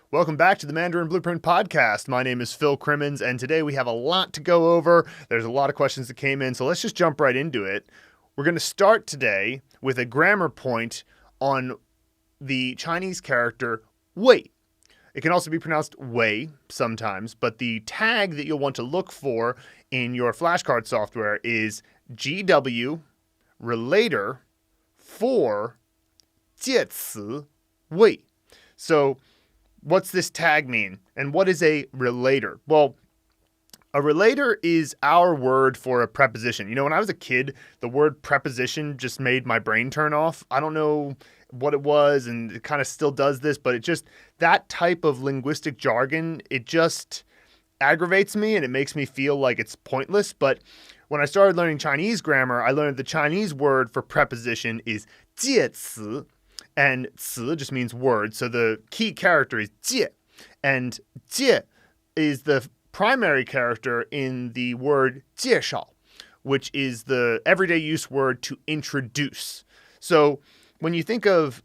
Welcome back to the Mandarin Blueprint Podcast. My name is Phil Crimmins, and today we have a lot to go over. There's a lot of questions that came in, so let's just jump right into it. We're going to start today with a grammar point on the Chinese character wei. It can also be pronounced wei sometimes, but the tag that you'll want to look for in your flashcard software is GW-Relator-For-介词-为. So, what's this tag mean? And what is a relator? Well, a relator is our word for a preposition. You know, when I was a kid, the word preposition just made my brain turn off. I don't know what it was, and it kind of still does this, but it just, that type of linguistic jargon, it just aggravates me and it makes me feel like it's pointless. But when I started learning Chinese grammar, I learned the Chinese word for preposition is 介词. And 词 just means word, so the key character is 介. And 介 is the primary character in the word 介绍, which is the everyday use word to introduce. So when you think of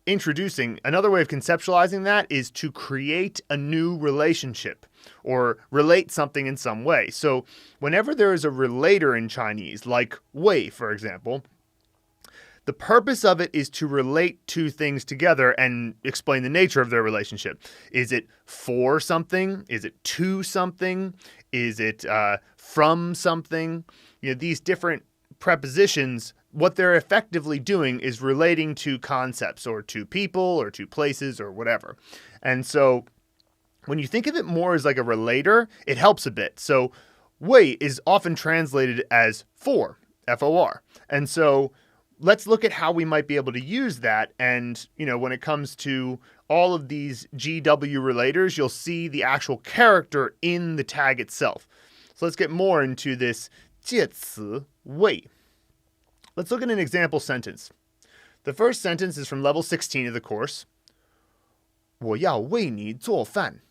introducing, another way of conceptualizing that is to create a new relationship or relate something in some way. So whenever there is a relator in Chinese, like wei, for example, the purpose of it is to relate two things together and explain the nature of their relationship. Is it for something? Is it to something? Is it from something? You know, these different prepositions, what they're effectively doing is relating to concepts or to people or to places or whatever. And so when you think of it more as like a relator, it helps a bit. So wei is often translated as for, F-O-R. And so let's look at how we might be able to use that. And, you know, when it comes to all of these GW relators, you'll see the actual character in the tag itself. So let's get more into this 介词为. Let's look at an example sentence. The first sentence is from level 16 of the course. 我要为你做饭.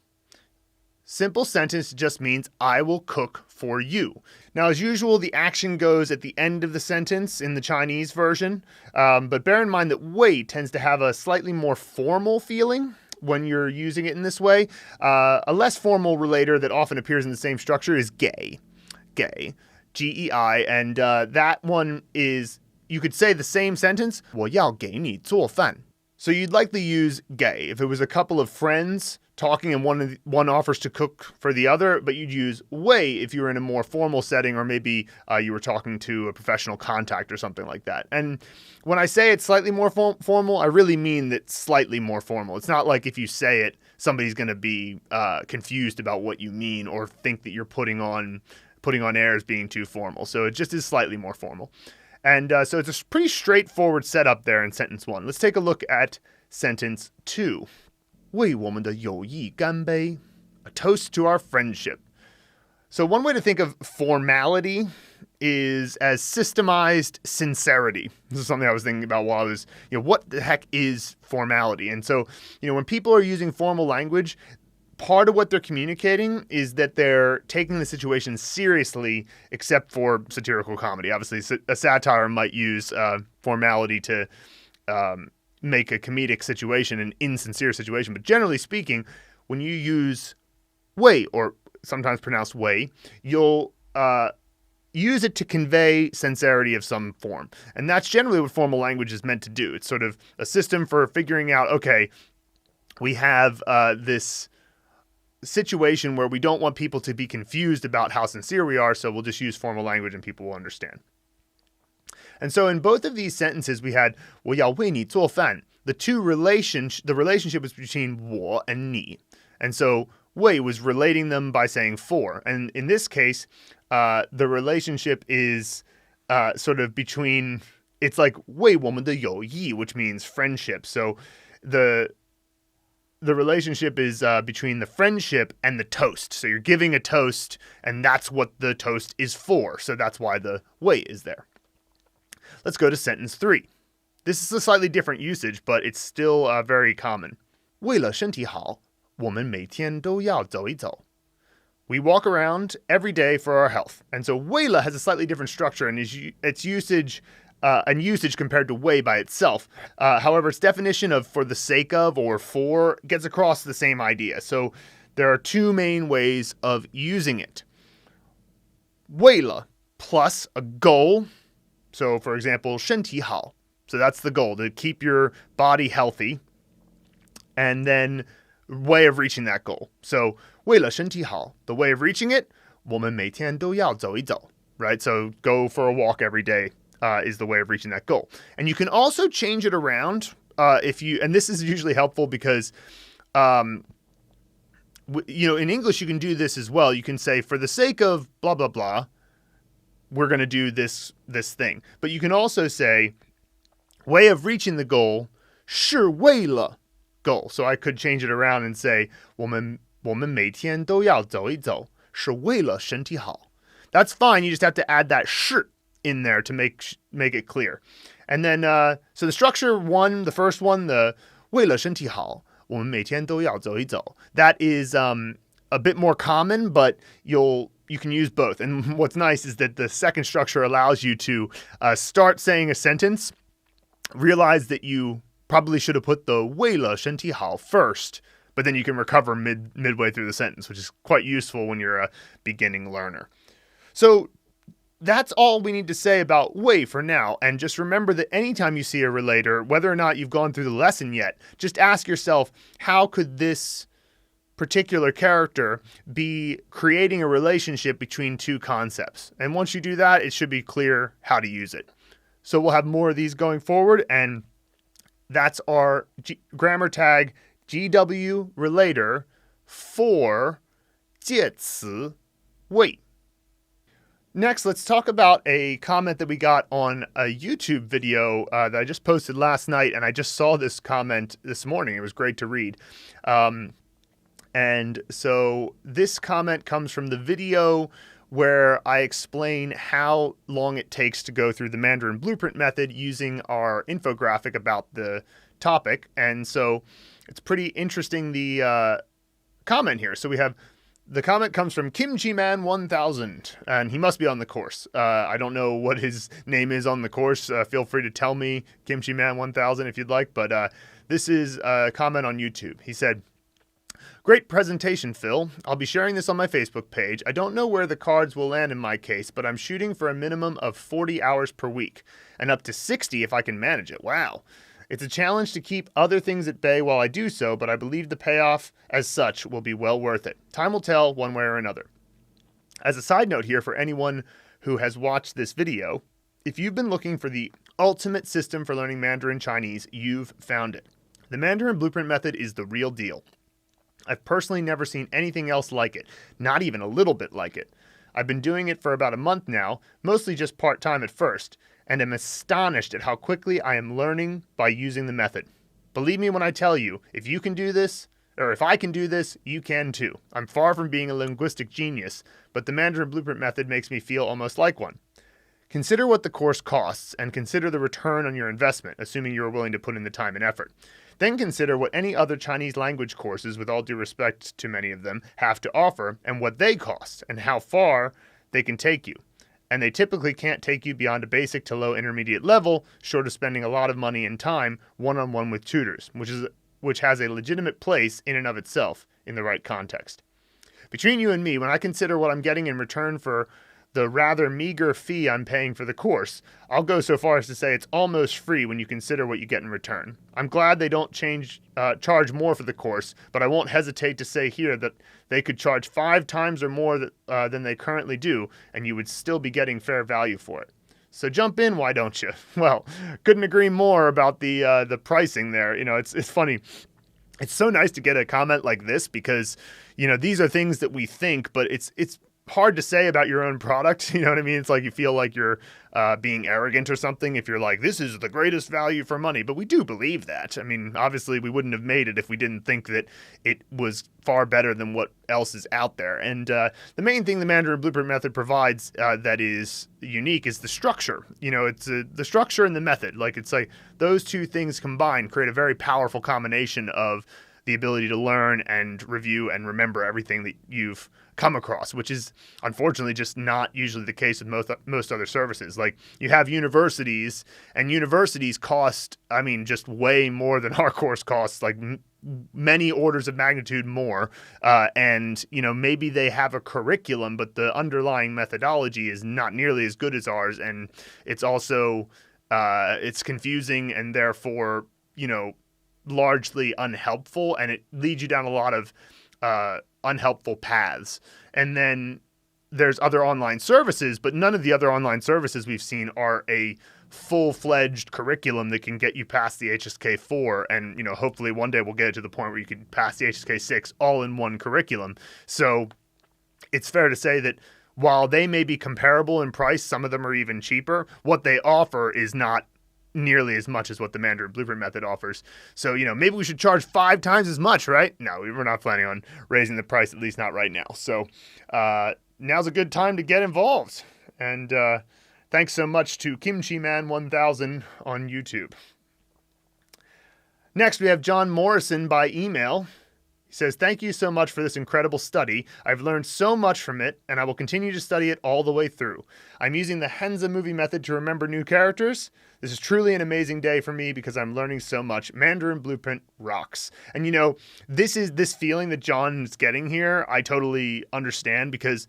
Simple sentence just means I will cook for you. Now, as usual, the action goes at the end of the sentence in the Chinese version, but bear in mind that wei tends to have a slightly more formal feeling when you're using it in this way. A less formal relator that often appears in the same structure is gānbēi, G-E-I, and that one is, you could say the same sentence, 我要给你做饭. So you'd likely use gānbēi if it was a couple of friends talking and one offers to cook for the other, but you'd use wei if you were in a more formal setting, or maybe you were talking to a professional contact or something like that. And when I say it's slightly more formal, I really mean that slightly more formal. It's not like if you say it, somebody's going to be confused about what you mean or think that you're putting on air as being too formal. So it just is slightly more formal. And so it's a pretty straightforward setup there in sentence 1. Let's take a look at sentence 2. 为我们的友谊干杯. A toast to our friendship. So one way to think of formality is as systemized sincerity. This is something I was thinking about while I was, what the heck is formality? And so, when people are using formal language, part of what they're communicating is that they're taking the situation seriously, except for satirical comedy. Obviously, a satire might use formality to make a comedic situation an insincere situation. But generally speaking, when you use wei, or sometimes pronounced wei, you'll use it to convey sincerity of some form. And that's generally what formal language is meant to do. It's sort of a system for figuring out, okay, we have this situation where we don't want people to be confused about how sincere we are, so we'll just use formal language and people will understand. And so in both of these sentences, we had 我要为你做饭. The relationship was between 我 and 你. And so 为 was relating them by saying for. And in this case, the relationship is sort of between, it's like 为我们的友谊, which means friendship. So the relationship is between the friendship and the toast. So you're giving a toast, and that's what the toast is for. So that's why the 为 is there. Let's go to sentence 3. This is a slightly different usage, but it's still very common. 为了身体好，我们每天都要走一走. We walk around every day for our health. And so 为了 has a slightly different structure, and its usage and usage compared to 为 by itself. However, its definition of for the sake of or for gets across the same idea. So there are two main ways of using it. 为了 plus a goal. So, for example, 身体好. So that's the goal, to keep your body healthy. And then way of reaching that goal. So, 为了身体好, the way of reaching it, 我们每天都要走一走. Right? So go for a walk every day is the way of reaching that goal. And you can also change it around and this is usually helpful because, in English you can do this as well. You can say, for the sake of blah, blah, blah, we're going to do this thing. But you can also say, way of reaching the goal, 是为了 goal. So I could change it around and say, 我们每天都要走一走，是为了身体好. That's fine. You just have to add that 是 in there to make it clear. And then, so the structure one, the first one, the 为了身体好，我们每天都要走一走. That is a bit more common, but you can use both. And what's nice is that the second structure allows you to start saying a sentence, realize that you probably should have put the 为了身体好 first, but then you can recover midway through the sentence, which is quite useful when you're a beginning learner. So that's all we need to say about 为 for now. And just remember that anytime you see a relator, whether or not you've gone through the lesson yet, just ask yourself, how could this particular character be creating a relationship between two concepts? And once you do that, it should be clear how to use it. So we'll have more of these going forward. And that's our grammar tag GW-Relator-For-介词-为. Next, let's talk about a comment that we got on a YouTube video that I just posted last night, and I just saw this comment this morning. It was great to read. And so this comment comes from the video where I explain how long it takes to go through the Mandarin Blueprint Method using our infographic about the topic. And so it's pretty interesting, the comment here. So we have... The comment comes from Kimchi-man 1000, and he must be on the course. I don't know what his name is on the course. Feel free to tell me, Kimchi-man 1000, if you'd like. But this is a comment on YouTube. He said, "Great presentation, Phil. I'll be sharing this on my Facebook page. I don't know where the cards will land in my case, but I'm shooting for a minimum of 40 hours per week, and up to 60 if I can manage it. Wow. It's a challenge to keep other things at bay while I do so, but I believe the payoff as such will be well worth it. Time will tell one way or another." As a side note here for anyone who has watched this video, if you've been looking for the ultimate system for learning Mandarin Chinese, you've found it. The Mandarin Blueprint Method is the real deal. I've personally never seen anything else like it, not even a little bit like it. I've been doing it for about a month now, mostly just part-time at first, and am astonished at how quickly I am learning by using the method. Believe me when I tell you, if you can do this, or if I can do this, you can too. I'm far from being a linguistic genius, but the Mandarin Blueprint Method makes me feel almost like one. Consider what the course costs, and consider the return on your investment, assuming you are willing to put in the time and effort. Then consider what any other Chinese language courses, with all due respect to many of them, have to offer, and what they cost, and how far they can take you. And they typically can't take you beyond a basic to low intermediate level, short of spending a lot of money and time one-on-one with tutors, which has a legitimate place in and of itself in the right context. Between you and me, when I consider what I'm getting in return for the rather meager fee I'm paying for the course, I'll go so far as to say it's almost free when you consider what you get in return. I'm glad they don't charge more for the course, but I won't hesitate to say here that they could charge 5 times or more than they currently do, and you would still be getting fair value for it. So jump in, why don't you? Well, couldn't agree more about the pricing there. It's funny. It's so nice to get a comment like this because, these are things that we think, but it's hard to say about your own product. You know what I mean? It's like you feel like you're being arrogant or something if you're like, this is the greatest value for money. But we do believe that. I mean, obviously we wouldn't have made it if we didn't think that it was far better than what else is out there. And the main thing the Mandarin Blueprint Method provides that is unique is the structure. It's the structure and the method. It's like those two things combined create a very powerful combination of the ability to learn and review and remember everything that you've come across, which is unfortunately just not usually the case with most other services. Like, you have universities, and universities cost, just way more than our course costs, like many orders of magnitude more. And, maybe they have a curriculum, but the underlying methodology is not nearly as good as ours. And it's also, it's confusing and therefore, largely unhelpful. And it leads you down a lot of unhelpful paths. And then there's other online services, but none of the other online services we've seen are a full-fledged curriculum that can get you past the HSK4. And, hopefully one day we'll get it to the point where you can pass the HSK6 all in one curriculum. So it's fair to say that while they may be comparable in price, some of them are even cheaper, what they offer is not nearly as much as what the Mandarin Blueprint Method offers. So, maybe we should charge 5 times as much, right? No, we're not planning on raising the price, at least not right now. So now's a good time to get involved. And thanks so much to Kimchi Man 1000 on YouTube. Next, we have John Morrison by email. He says, "Thank you so much for this incredible study. I've learned so much from it, and I will continue to study it all the way through. I'm using the Henza movie method to remember new characters. This is truly an amazing day for me because I'm learning so much. Mandarin Blueprint rocks." And this feeling that John's getting here, I totally understand, because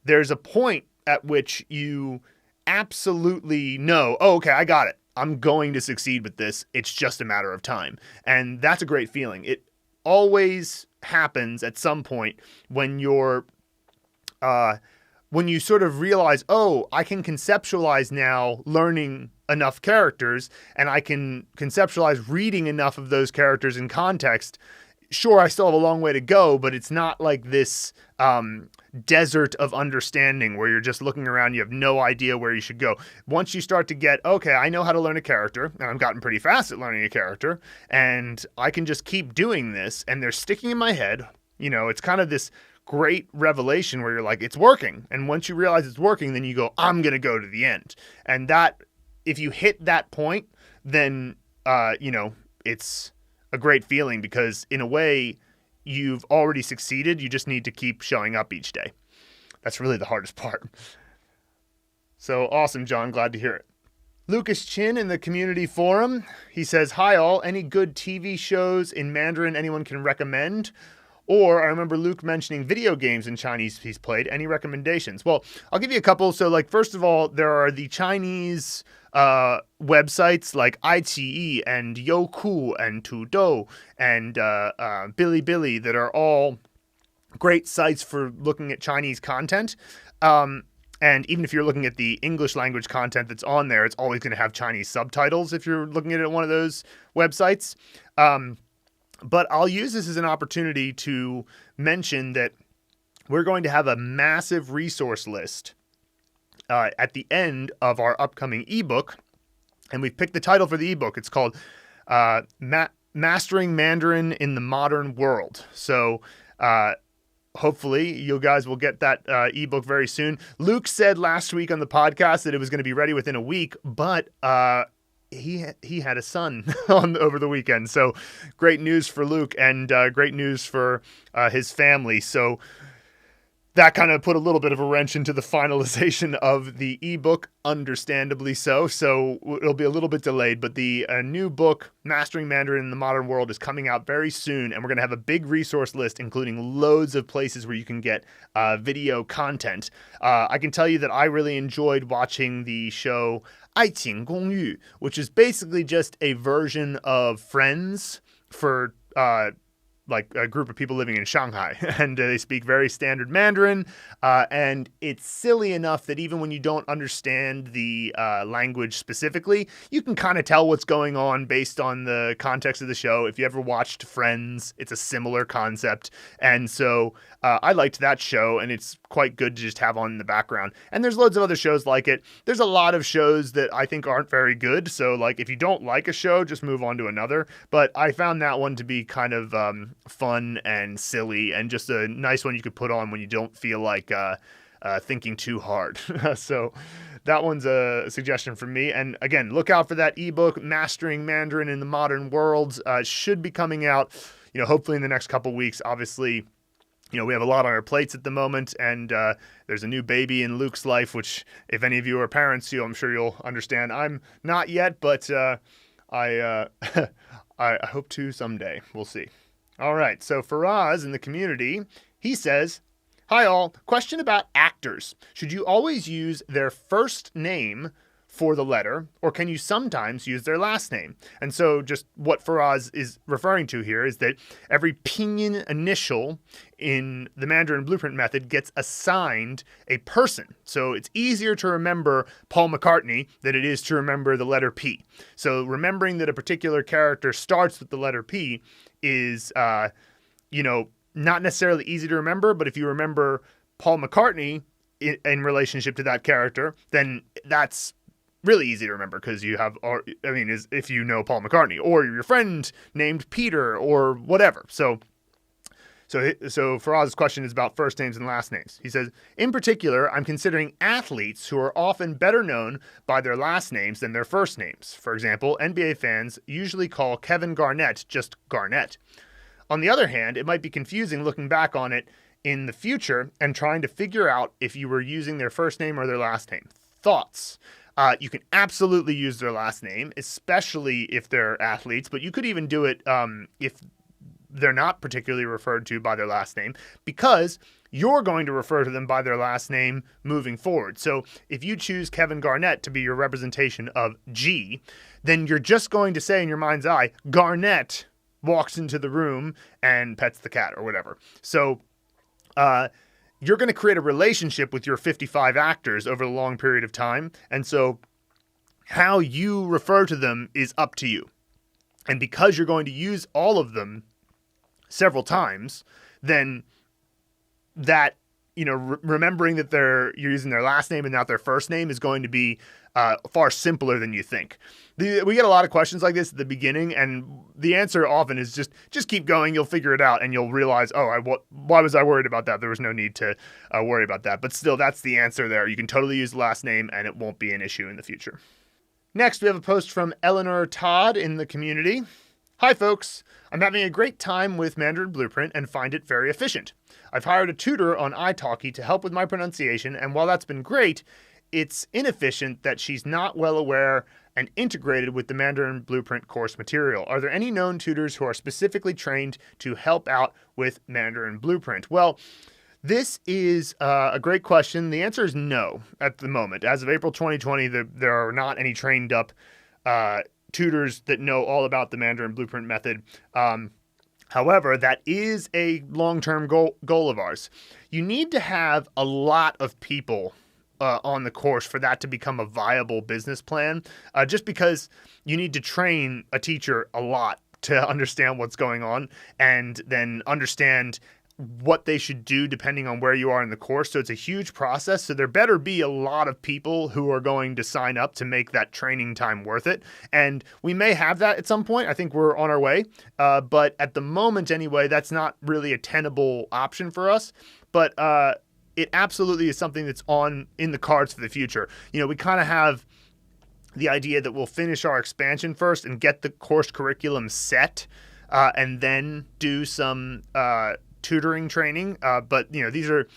there's a point at which you absolutely know, oh, okay, I got it. I'm going to succeed with this. It's just a matter of time. And that's a great feeling. It always happens at some point when when you sort of realize, oh, I can conceptualize now learning enough characters, and I can conceptualize reading enough of those characters in context. Sure, I still have a long way to go, but it's not like this desert of understanding where you're just looking around, you have no idea where you should go. Once you start to get, okay, I know how to learn a character, and I've gotten pretty fast at learning a character, and I can just keep doing this, and they're sticking in my head. It's kind of this great revelation where you're like, it's working. And once you realize it's working, then you go, I'm going to go to the end. And that, if you hit that point, then, it's a great feeling, because in a way, you've already succeeded. You just need to keep showing up each day. That's really the hardest part. So awesome, John. Glad to hear it. Lucas Chin in the community forum. He says, "Hi all. Any good TV shows in Mandarin anyone can recommend? Or I remember Luke mentioning video games in Chinese he's played. Any recommendations?" Well, I'll give you a couple. So, first of all, there are the Chinese websites like iQIYI and Youku and Tudou and Bilibili that are all great sites for looking at Chinese content. And even if you're looking at the English language content that's on there, it's always going to have Chinese subtitles if you're looking at it at one of those websites. But I'll use this as an opportunity to mention that we're going to have a massive resource list at the end of our upcoming ebook. And we've picked the title for the ebook. It's called Mastering Mandarin in the Modern World. So hopefully you guys will get that ebook very soon. Luke said last week on the podcast that it was going to be ready within a week, but he had a son over the weekend. So great news for Luke, and great news for his family. So that kind of put a little bit of a wrench into the finalization of the ebook, understandably so. So it'll be a little bit delayed, but the new book, Mastering Mandarin in the Modern World, is coming out very soon. And we're going to have a big resource list, including loads of places where you can get video content. I can tell you that I really enjoyed watching the show 爱情公寓, which is basically just a version of Friends for like a group of people living in Shanghai, and they speak very standard Mandarin, and it's silly enough that even when you don't understand the language specifically, you can kind of tell what's going on based on the context of the show. If you ever watched Friends, it's a similar concept, and so I liked that show, and it's quite good to just have on in the background. And there's loads of other shows like it. There's a lot of shows that I think aren't very good, so if you don't like a show, just move on to another. But I found that one to be kind of fun and silly, and just a nice one you could put on when you don't feel like thinking too hard. So that one's a suggestion from me. And again, look out for that ebook, Mastering Mandarin in the Modern World. Should be coming out hopefully in the next couple weeks, obviously, we have a lot on our plates at the moment, and there's a new baby in Luke's life, which if any of you are parents, I'm sure you'll understand. I'm not yet, but I hope to someday. We'll see. All right, so Faraz in the community, he says, "Hi all, question about actors. Should you always use their first name for the letter, or can you sometimes use their last name?" And so just what Faraz is referring to here is that every pinyin initial in the Mandarin Blueprint method gets assigned a person. So it's easier to remember Paul McCartney than it is to remember the letter P. So remembering that a particular character starts with the letter P is, not necessarily easy to remember, but if you remember Paul McCartney in relationship to that character, then that's really easy to remember because you have, if you know Paul McCartney or your friend named Peter or whatever. So Faraz's question is about first names and last names. He says, "In particular, I'm considering athletes who are often better known by their last names than their first names. For example, NBA fans usually call Kevin Garnett just Garnett. On the other hand, it might be confusing looking back on it in the future and trying to figure out if you were using their first name or their last name. Thoughts?" You can absolutely use their last name, especially if they're athletes, but you could even do it if they're not particularly referred to by their last name, because you're going to refer to them by their last name moving forward. So if you choose Kevin Garnett to be your representation of G, then you're just going to say in your mind's eye, Garnett walks into the room and pets the cat or whatever. So you're going to create a relationship with your 55 actors over a long period of time. And so how you refer to them is up to you. And because you're going to use all of them several times, then that, remembering that you're using their last name and not their first name is going to be far simpler than you think. We get a lot of questions like this at the beginning, and the answer often is just keep going. You'll figure it out, and you'll realize, why was I worried about that? There was no need to worry about that. But still, that's the answer there. You can totally use the last name, and it won't be an issue in the future. Next, we have a post from Eleanor Todd in the community. "Hi, folks. I'm having a great time with Mandarin Blueprint and find it very efficient. I've hired a tutor on italki to help with my pronunciation, and while that's been great, it's inefficient that she's not well aware and integrated with the Mandarin Blueprint course material. Are there any known tutors who are specifically trained to help out with Mandarin Blueprint?" Well, this is a great question. The answer is no at the moment. As of April 2020, there are not any trained up tutors that know all about the Mandarin Blueprint method. However, that is a long-term goal of ours. You need to have a lot of people on the course for that to become a viable business plan, just because you need to train a teacher a lot to understand what's going on and then understand what they should do depending on where you are in the course. So it's a huge process. So there better be a lot of people who are going to sign up to make that training time worth it. And we may have that at some point. I think we're on our way. But at the moment anyway, that's not really a tenable option for us. But it absolutely is something that's in the cards for the future. We kind of have the idea that we'll finish our expansion first and get the course curriculum set, and then do some tutoring training. But these are,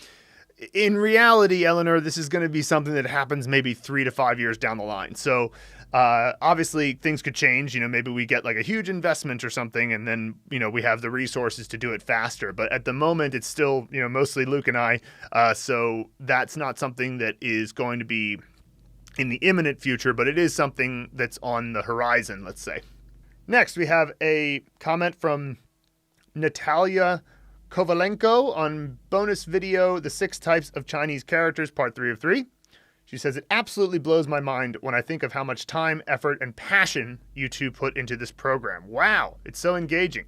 in reality, Eleanor, this is going to be something that happens maybe 3 to 5 years down the line. So obviously things could change. Maybe we get like a huge investment or something, and then, we have the resources to do it faster. But at the moment, it's still, mostly Luke and I. So that's not something that is going to be in the imminent future, but it is something that's on the horizon, let's say. Next, we have a comment from Natalia Kovalenko on bonus video, The 6 Types of Chinese Characters, Part 3 of 3. She says, "It absolutely blows my mind when I think of how much time, effort, and passion you two put into this program. Wow, it's so engaging.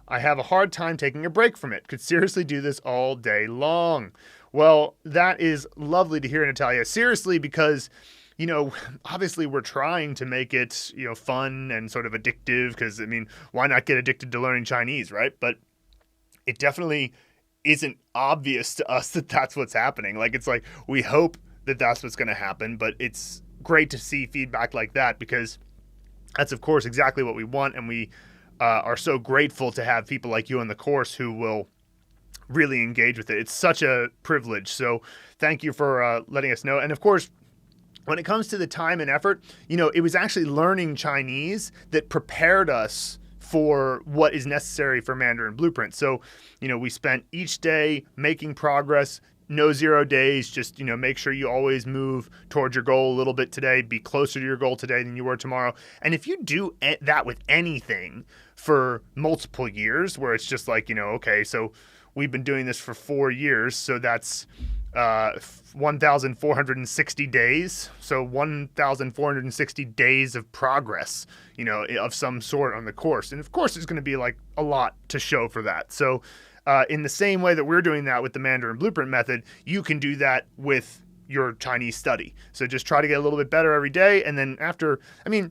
I have a hard time taking a break from it. Could seriously do this all day long." Well, that is lovely to hear, Natalia. Seriously, because, obviously we're trying to make it, fun and sort of addictive because, why not get addicted to learning Chinese, right? But it definitely isn't obvious to us that that's what's happening. It's like we hope that that's what's going to happen, but it's great to see feedback like that because that's, of course, exactly what we want, and we are so grateful to have people like you in the course who will really engage with it. It's such a privilege. So thank you for letting us know. And of course, when it comes to the time and effort, it was actually learning Chinese that prepared us for what is necessary for Mandarin Blueprint. So, we spent each day making progress. No 0 days, just, make sure you always move towards your goal a little bit today, be closer to your goal today than you were tomorrow. And if you do that with anything for multiple years, where it's just like, okay, so we've been doing this for 4 years, so that's 1,460 days. So 1,460 days of progress, of some sort on the course. And of course, there's going to be like a lot to show for that. So in the same way that we're doing that with the Mandarin Blueprint method, you can do that with your Chinese study. So just try to get a little bit better every day. And then after, 4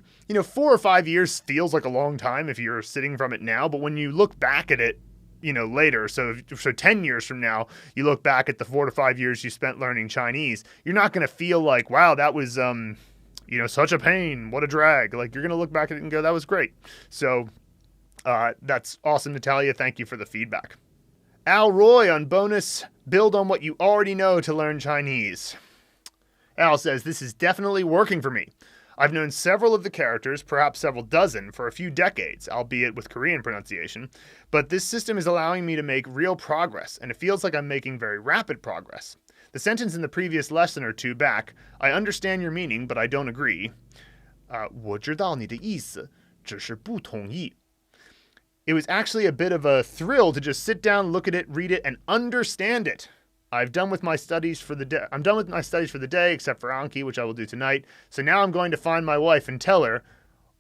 or 5 years feels like a long time if you're sitting from it now. But when you look back at it, later, so 10 years from now, you look back at the 4 to 5 years you spent learning Chinese, you're not going to feel like, wow, that was, such a pain. What a drag. Like, you're going to look back at it and go, that was great. So that's awesome, Natalia. Thank you for the feedback. Al Roy on bonus, build on what you already know to learn Chinese. Al says, this is definitely working for me. I've known several of the characters, perhaps several dozen, for a few decades, albeit with Korean pronunciation, but this system is allowing me to make real progress, and it feels like I'm making very rapid progress. The sentence in the previous lesson or two back, I understand your meaning, but I don't agree. 我知道你的意思，只是不同意. It was actually a bit of a thrill to just sit down, look at it, read it, and understand it. I'm done with my studies for the day, except for Anki, which I will do tonight. So now I'm going to find my wife and tell her,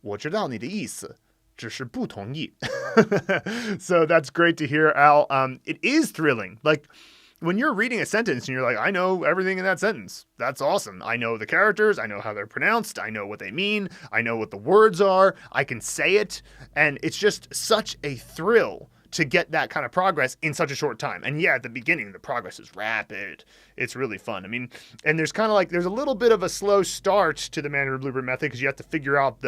我知道你的意思，只是不同意. So that's great to hear, Al. It is thrilling. Like, when you're reading a sentence and you're like, I know everything in that sentence. That's awesome. I know the characters. I know how they're pronounced. I know what they mean. I know what the words are. I can say it. And it's just such a thrill to get that kind of progress in such a short time. And yeah, at the beginning, the progress is rapid. It's really fun. And there's there's a little bit of a slow start to the Mandarin Blueprint method because you have to figure out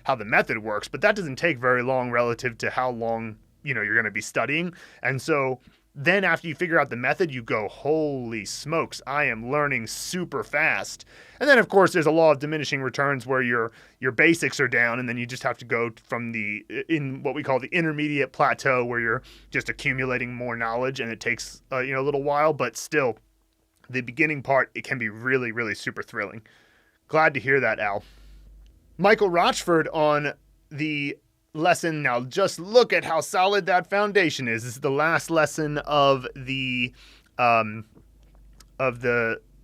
how the method works, but that doesn't take very long relative to how long, you're going to be studying. And so then after you figure out the method, you go, holy smokes, I am learning super fast. And then, of course, there's a law of diminishing returns where your basics are down, and then you just have to go from in what we call the intermediate plateau where you're just accumulating more knowledge, and it takes a little while, but still, the beginning part, it can be really, really super thrilling. Glad to hear that, Al. Michael Rochford on the lesson. Now, just look at how solid that foundation is. This is the last lesson of the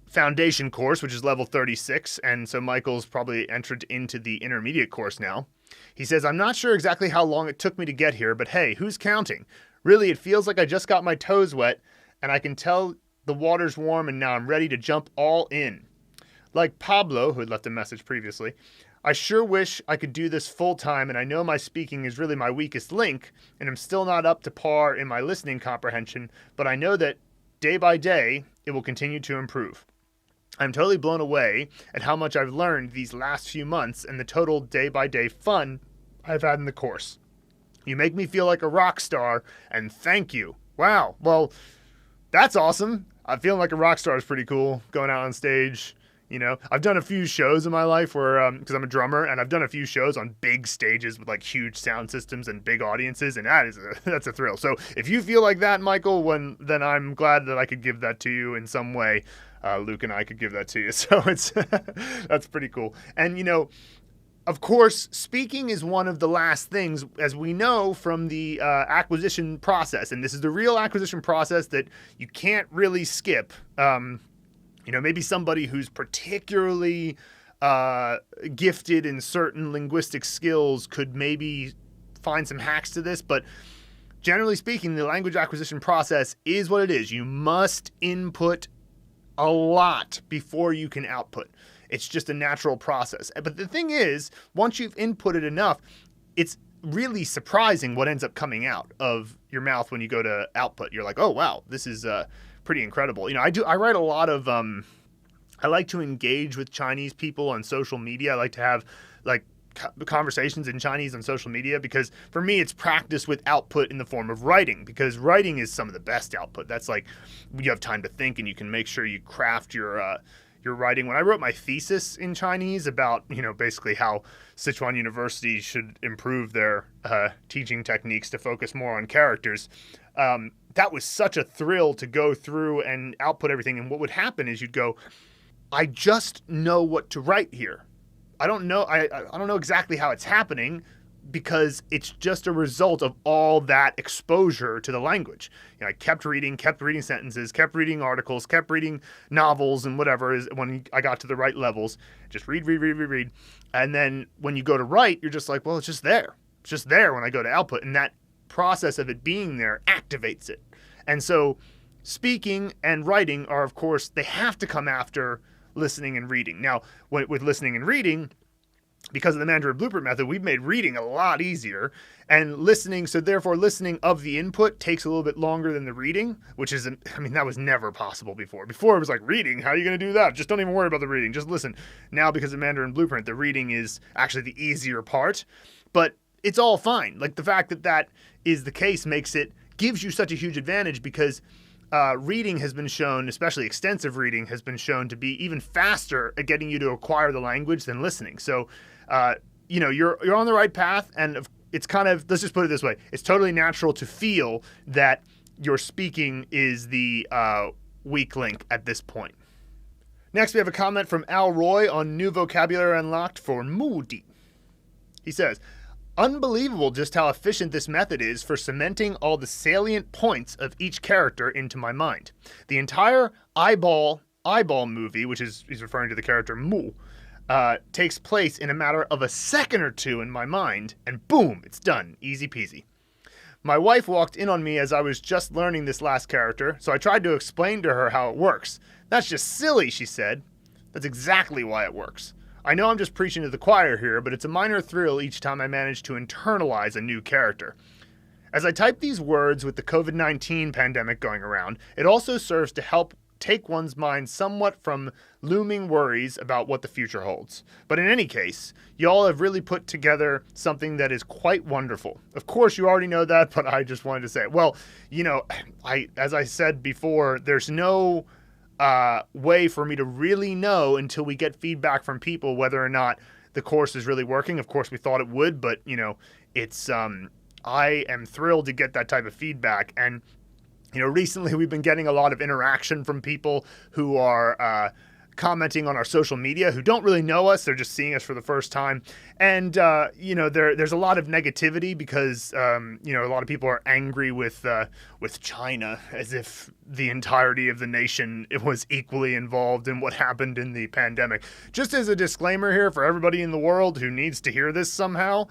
foundation course, which is level 36. And so Michael's probably entered into the intermediate course now. He says, I'm not sure exactly how long it took me to get here, but hey, who's counting? Really, it feels like I just got my toes wet and I can tell the water's warm and now I'm ready to jump all in. Like Pablo, who had left a message previously, I sure wish I could do this full time, and I know my speaking is really my weakest link, and I'm still not up to par in my listening comprehension, but I know that day by day, it will continue to improve. I'm totally blown away at how much I've learned these last few months and the total day-by-day fun I've had in the course. You make me feel like a rock star, and thank you. Wow, well, that's awesome. I feel like a rock star is pretty cool, going out on stage. I've done a few shows in my life where, because I'm a drummer, and I've done a few shows on big stages with like huge sound systems and big audiences, and that's a thrill. So if you feel like that, Michael, then I'm glad that I could give that to you in some way. Luke and I could give that to you. So that's pretty cool. And, of course, speaking is one of the last things, as we know from the acquisition process. And this is the real acquisition process that you can't really skip. Maybe somebody who's particularly gifted in certain linguistic skills could maybe find some hacks to this. But generally speaking, the language acquisition process is what it is. You must input a lot before you can output. It's just a natural process. But the thing is, once you've inputted enough, it's really surprising what ends up coming out of your mouth when you go to output. You're like, oh, wow, this is pretty incredible. I write a lot of, I like to engage with Chinese people on social media. I like to have conversations in Chinese on social media, because for me it's practice with output in the form of writing, because writing is some of the best output. That's like you have time to think and you can make sure you craft your writing. When I wrote my thesis in Chinese about, basically how Sichuan University should improve their teaching techniques to focus more on characters, that was such a thrill to go through and output everything. And what would happen is you'd go, I just know what to write here. I don't know exactly how it's happening, because it's just a result of all that exposure to the language. I kept reading sentences, kept reading articles, kept reading novels and whatever is when I got to the right levels. Just read. And then when you go to write, you're just like, well, it's just there. It's just there when I go to output. And that process of it being there activates it. And so speaking and writing are, of course, they have to come after listening and reading. Now, with listening and reading, because of the Mandarin Blueprint Method, we've made reading a lot easier, and listening, so therefore listening of the input takes a little bit longer than the reading, which is, that was never possible before. Before it was like, reading, how are you going to do that? Just don't even worry about the reading, just listen. Now, because of Mandarin Blueprint, the reading is actually the easier part, but it's all fine. Like, the fact that that is the case gives you such a huge advantage, because reading has been shown, especially extensive reading, has been shown to be even faster at getting you to acquire the language than listening. So, you're on the right path, and it's kind of, let's just put it this way, it's totally natural to feel that your speaking is the weak link at this point. Next, we have a comment from Al Roy on New Vocabulary Unlocked for moody. He says, unbelievable just how efficient this method is for cementing all the salient points of each character into my mind. The entire eyeball movie, which is, he's referring to the character Mu, takes place in a matter of a second or two in my mind, and boom, it's done. Easy peasy. My wife walked in on me as I was just learning this last character, so I tried to explain to her how it works. That's just silly, she said. That's exactly why it works. I know I'm just preaching to the choir here, but it's a minor thrill each time I manage to internalize a new character. As I type these words with the COVID-19 pandemic going around, it also serves to help take one's mind somewhat from looming worries about what the future holds. But in any case, y'all have really put together something that is quite wonderful. Of course, you already know that, but I just wanted to say it. Well, as I said before, there's no way for me to really know until we get feedback from people whether or not the course is really working. Of course, we thought it would, but it's I am thrilled to get that type of feedback. And recently we've been getting a lot of interaction from people who are commenting on our social media who don't really know us. They're just seeing us for the first time. And, there's a lot of negativity because, a lot of people are angry with China, as if the entirety of the nation was equally involved in what happened in the pandemic. Just as a disclaimer here for everybody in the world who needs to hear this somehow,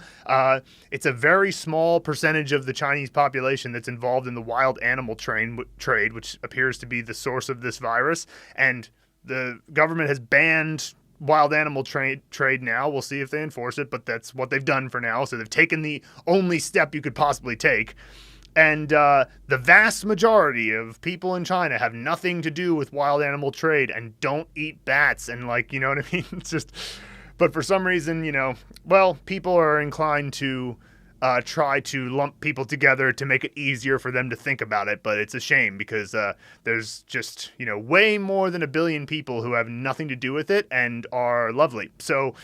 it's a very small percentage of the Chinese population that's involved in the wild animal trade, which appears to be the source of this virus. And the government has banned wild animal trade now. We'll see if they enforce it, but that's what they've done for now. So they've taken the only step you could possibly take. And the vast majority of people in China have nothing to do with wild animal trade and don't eat bats. And you know what I mean? It's just, but for some reason, people are inclined to try to lump people together to make it easier for them to think about it. But it's a shame because there's just, way more than 1 billion people who have nothing to do with it and are lovely. So,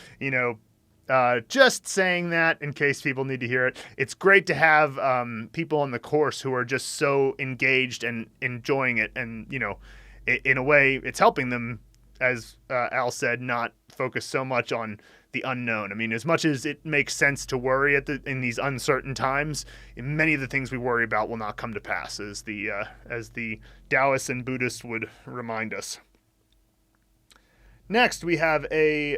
just saying that in case people need to hear it. It's great to have people on the course who are just so engaged and enjoying it. And, in a way, it's helping them, as Al said, not focus so much on the unknown. I mean, as much as it makes sense to worry in these uncertain times, many of the things we worry about will not come to pass, as the Taoists and Buddhists would remind us. Next, we have a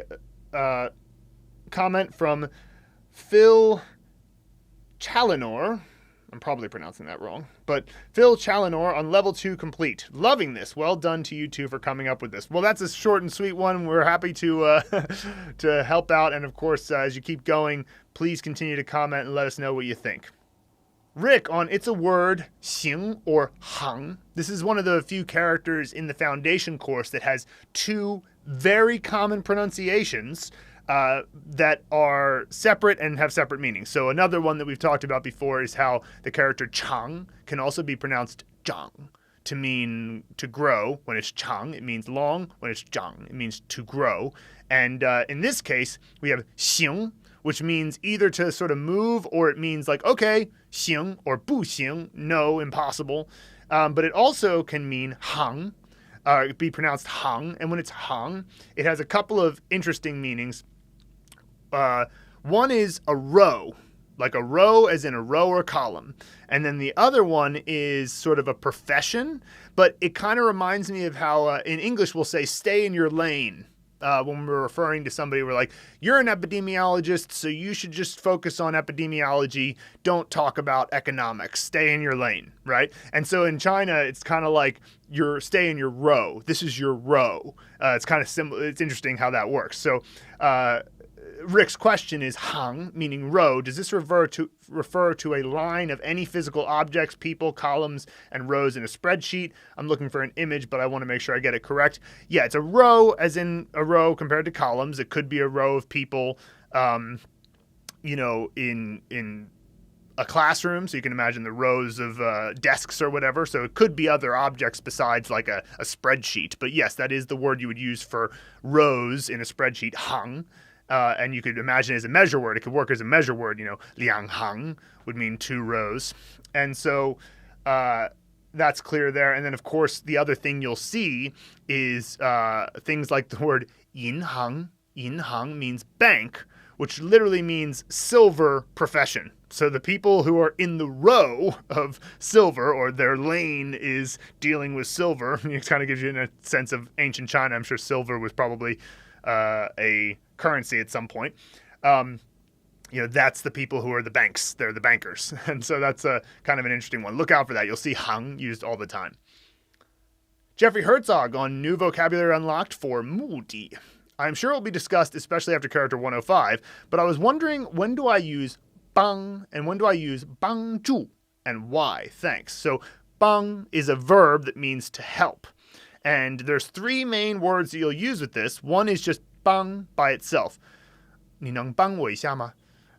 comment from Phil Chalinor. I'm probably pronouncing that wrong, but Phil Chalinor on level 2 complete. Loving this. Well done to you two for coming up with this. Well, that's a short and sweet one. We're happy to to help out. And of course, as you keep going, please continue to comment and let us know what you think. Rick on It's a Word, xing or hang. This is one of the few characters in the foundation course that has 2 very common pronunciations. that are separate and have separate meanings. So another one that we've talked about before is how the character chang can also be pronounced zhang to mean to grow. When it's chang, it means long. When it's zhang, it means to grow. And in this case, we have xing, which means either to sort of move, or it means like, okay, xing, or bu xing, no, impossible. But it also can mean hang, be pronounced hang. And when it's hang, it has a couple of interesting meanings. One is a row, like a row as in a row or column. And then the other one is sort of a profession, but it kind of reminds me of how in English we'll say stay in your lane. When we're referring to somebody, we're like, you're an epidemiologist, so you should just focus on epidemiology. Don't talk about economics. Stay in your lane, right? And so in China, it's kind of like stay in your row. This is your row. It's kind of similar. It's interesting how that works. So Rick's question is hang, meaning row. Does this refer to a line of any physical objects, people, columns, and rows in a spreadsheet? I'm looking for an image, but I want to make sure I get it correct. Yeah, it's a row as in a row compared to columns. It could be a row of people, in a classroom. So you can imagine the rows of desks or whatever. So it could be other objects besides like a spreadsheet. But yes, that is the word you would use for rows in a spreadsheet, hang. And you could imagine it as a measure word. It could work as a measure word. Liang hang would mean 2 rows. And so that's clear there. And then, of course, the other thing you'll see is things like the word yin hang. Yin hang means bank, which literally means silver profession. So the people who are in the row of silver, or their lane is dealing with silver, it kind of gives you a sense of ancient China. I'm sure silver was probably a currency at some point. That's the people who are the banks. They're the bankers. And so that's a kind of an interesting one. Look out for that. You'll see hang used all the time. Jeffrey Herzog on New Vocabulary Unlocked for 目的. I'm sure it will be discussed, especially after character 105, but I was wondering, when do I use bang and when do I use 帮助, and why? Thanks. So bang is a verb that means to help. And there's 3 main words that you'll use with this. One is just bang by itself. 你能帮我一下吗?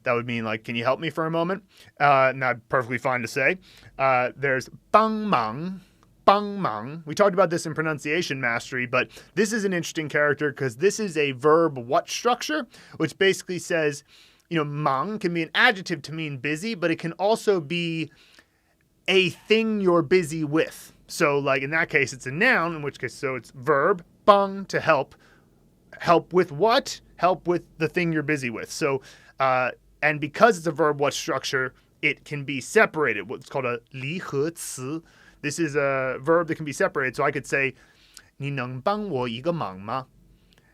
That would mean like, can you help me for a moment? Not perfectly fine to say. There's 帮忙. 帮忙. We talked about this in pronunciation mastery, but this is an interesting character because this is a verb what structure, which basically says, mang can be an adjective to mean busy, but it can also be a thing you're busy with. So like in that case, it's a noun, in which case, so it's verb, bang, to help. Help with what? Help with the thing you're busy with. So, and because it's a verb what structure, it can be separated. What's called a 离合词. This is a verb that can be separated. So I could say, 你能帮我一个忙吗?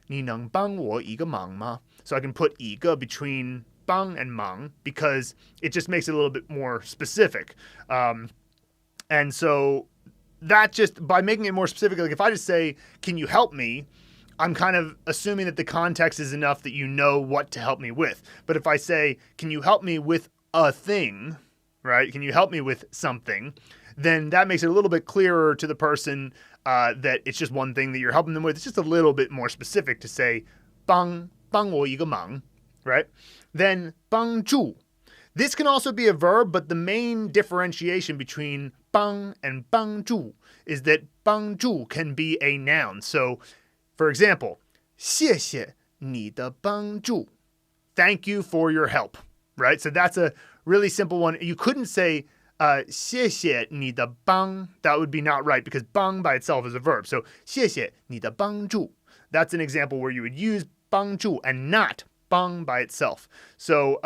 你能帮我一个忙吗? So I can put 一个 between bang and mang because it just makes it a little bit more specific. And so that just, by making it more specific, like if I just say, can you help me? I'm kind of assuming that the context is enough that you know what to help me with. But if I say, can you help me with a thing, right? Can you help me with something? Then that makes it a little bit clearer to the person that it's just one thing that you're helping them with. It's just a little bit more specific to say, 帮我一个忙, right? Then 帮助. This can also be a verb, but the main differentiation between 帮 and 帮助 is that 帮助 can be a noun. So, for example, 谢谢你的帮助. Thank you for your help, right? So that's a really simple one. You couldn't say 谢谢你的帮. That would be not right because 帮 by itself is a verb. So 谢谢你的帮助. That's an example where you would use 帮助 and not 帮 by itself. So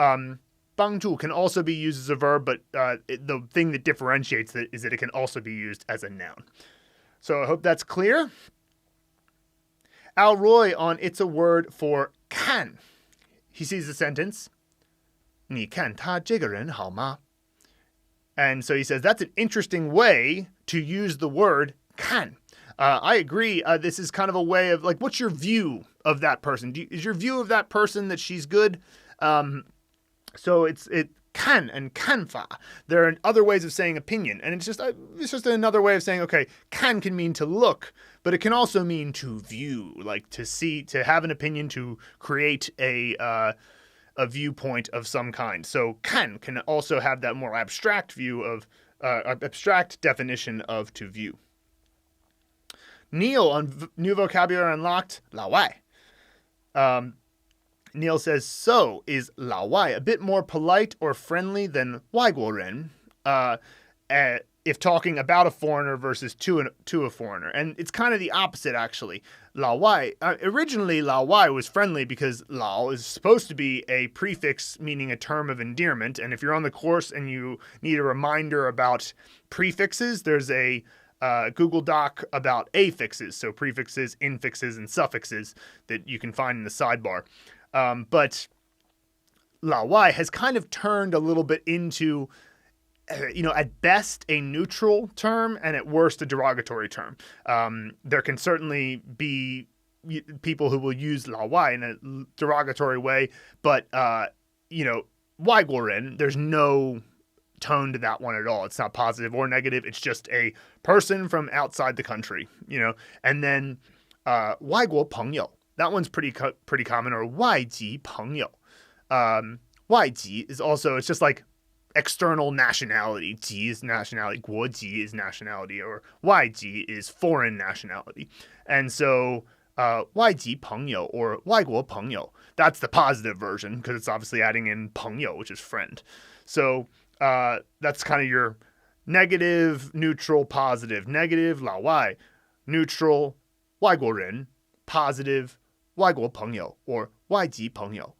帮助 can also be used as a verb, but the thing that differentiates it is that it can also be used as a noun. So I hope that's clear. Al Roy on It's a Word for 看. He sees the sentence, 你看他这个人好吗? And so he says that's an interesting way to use the word 看. I agree. This is kind of a way of like, what's your view of that person? Is your view of that person that she's good? So kan and kanfa. There are other ways of saying opinion, and it's just another way of saying, okay, kan can mean to look, but it can also mean to view, like to see, to have an opinion, to create a viewpoint of some kind. So kan can also have that more abstract view of abstract definition of to view. Neil on New Vocabulary Unlocked, 老外. Neil says, so is 老外a bit more polite or friendly than 外国人 if talking about a foreigner versus to a foreigner? And it's kind of the opposite, actually. 老外, originally 老外 was friendly because 老 is supposed to be a prefix meaning a term of endearment. And if you're on the course and you need a reminder about prefixes, there's a Google Doc about affixes, so prefixes, infixes, and suffixes that you can find in the sidebar. But 老外 has kind of turned a little bit into, at best a neutral term and at worst a derogatory term. There can certainly be people who will use 老外 in a derogatory way, but, 外国人, there's no tone to that one at all. It's not positive or negative. It's just a person from outside the country, and then 外国朋友, that one's pretty common, or 外籍朋友. 外籍 is also, it's just like external nationality. 籍 is nationality. 国籍 is nationality, or 外籍 is foreign nationality. And so 外籍朋友 or 外国朋友, that's the positive version because it's obviously adding in 朋友, which is friend. So that's kind of your negative, neutral, positive. Negative, 老外. Neutral, 外国人. Positive, 外国朋友 or 外籍朋友.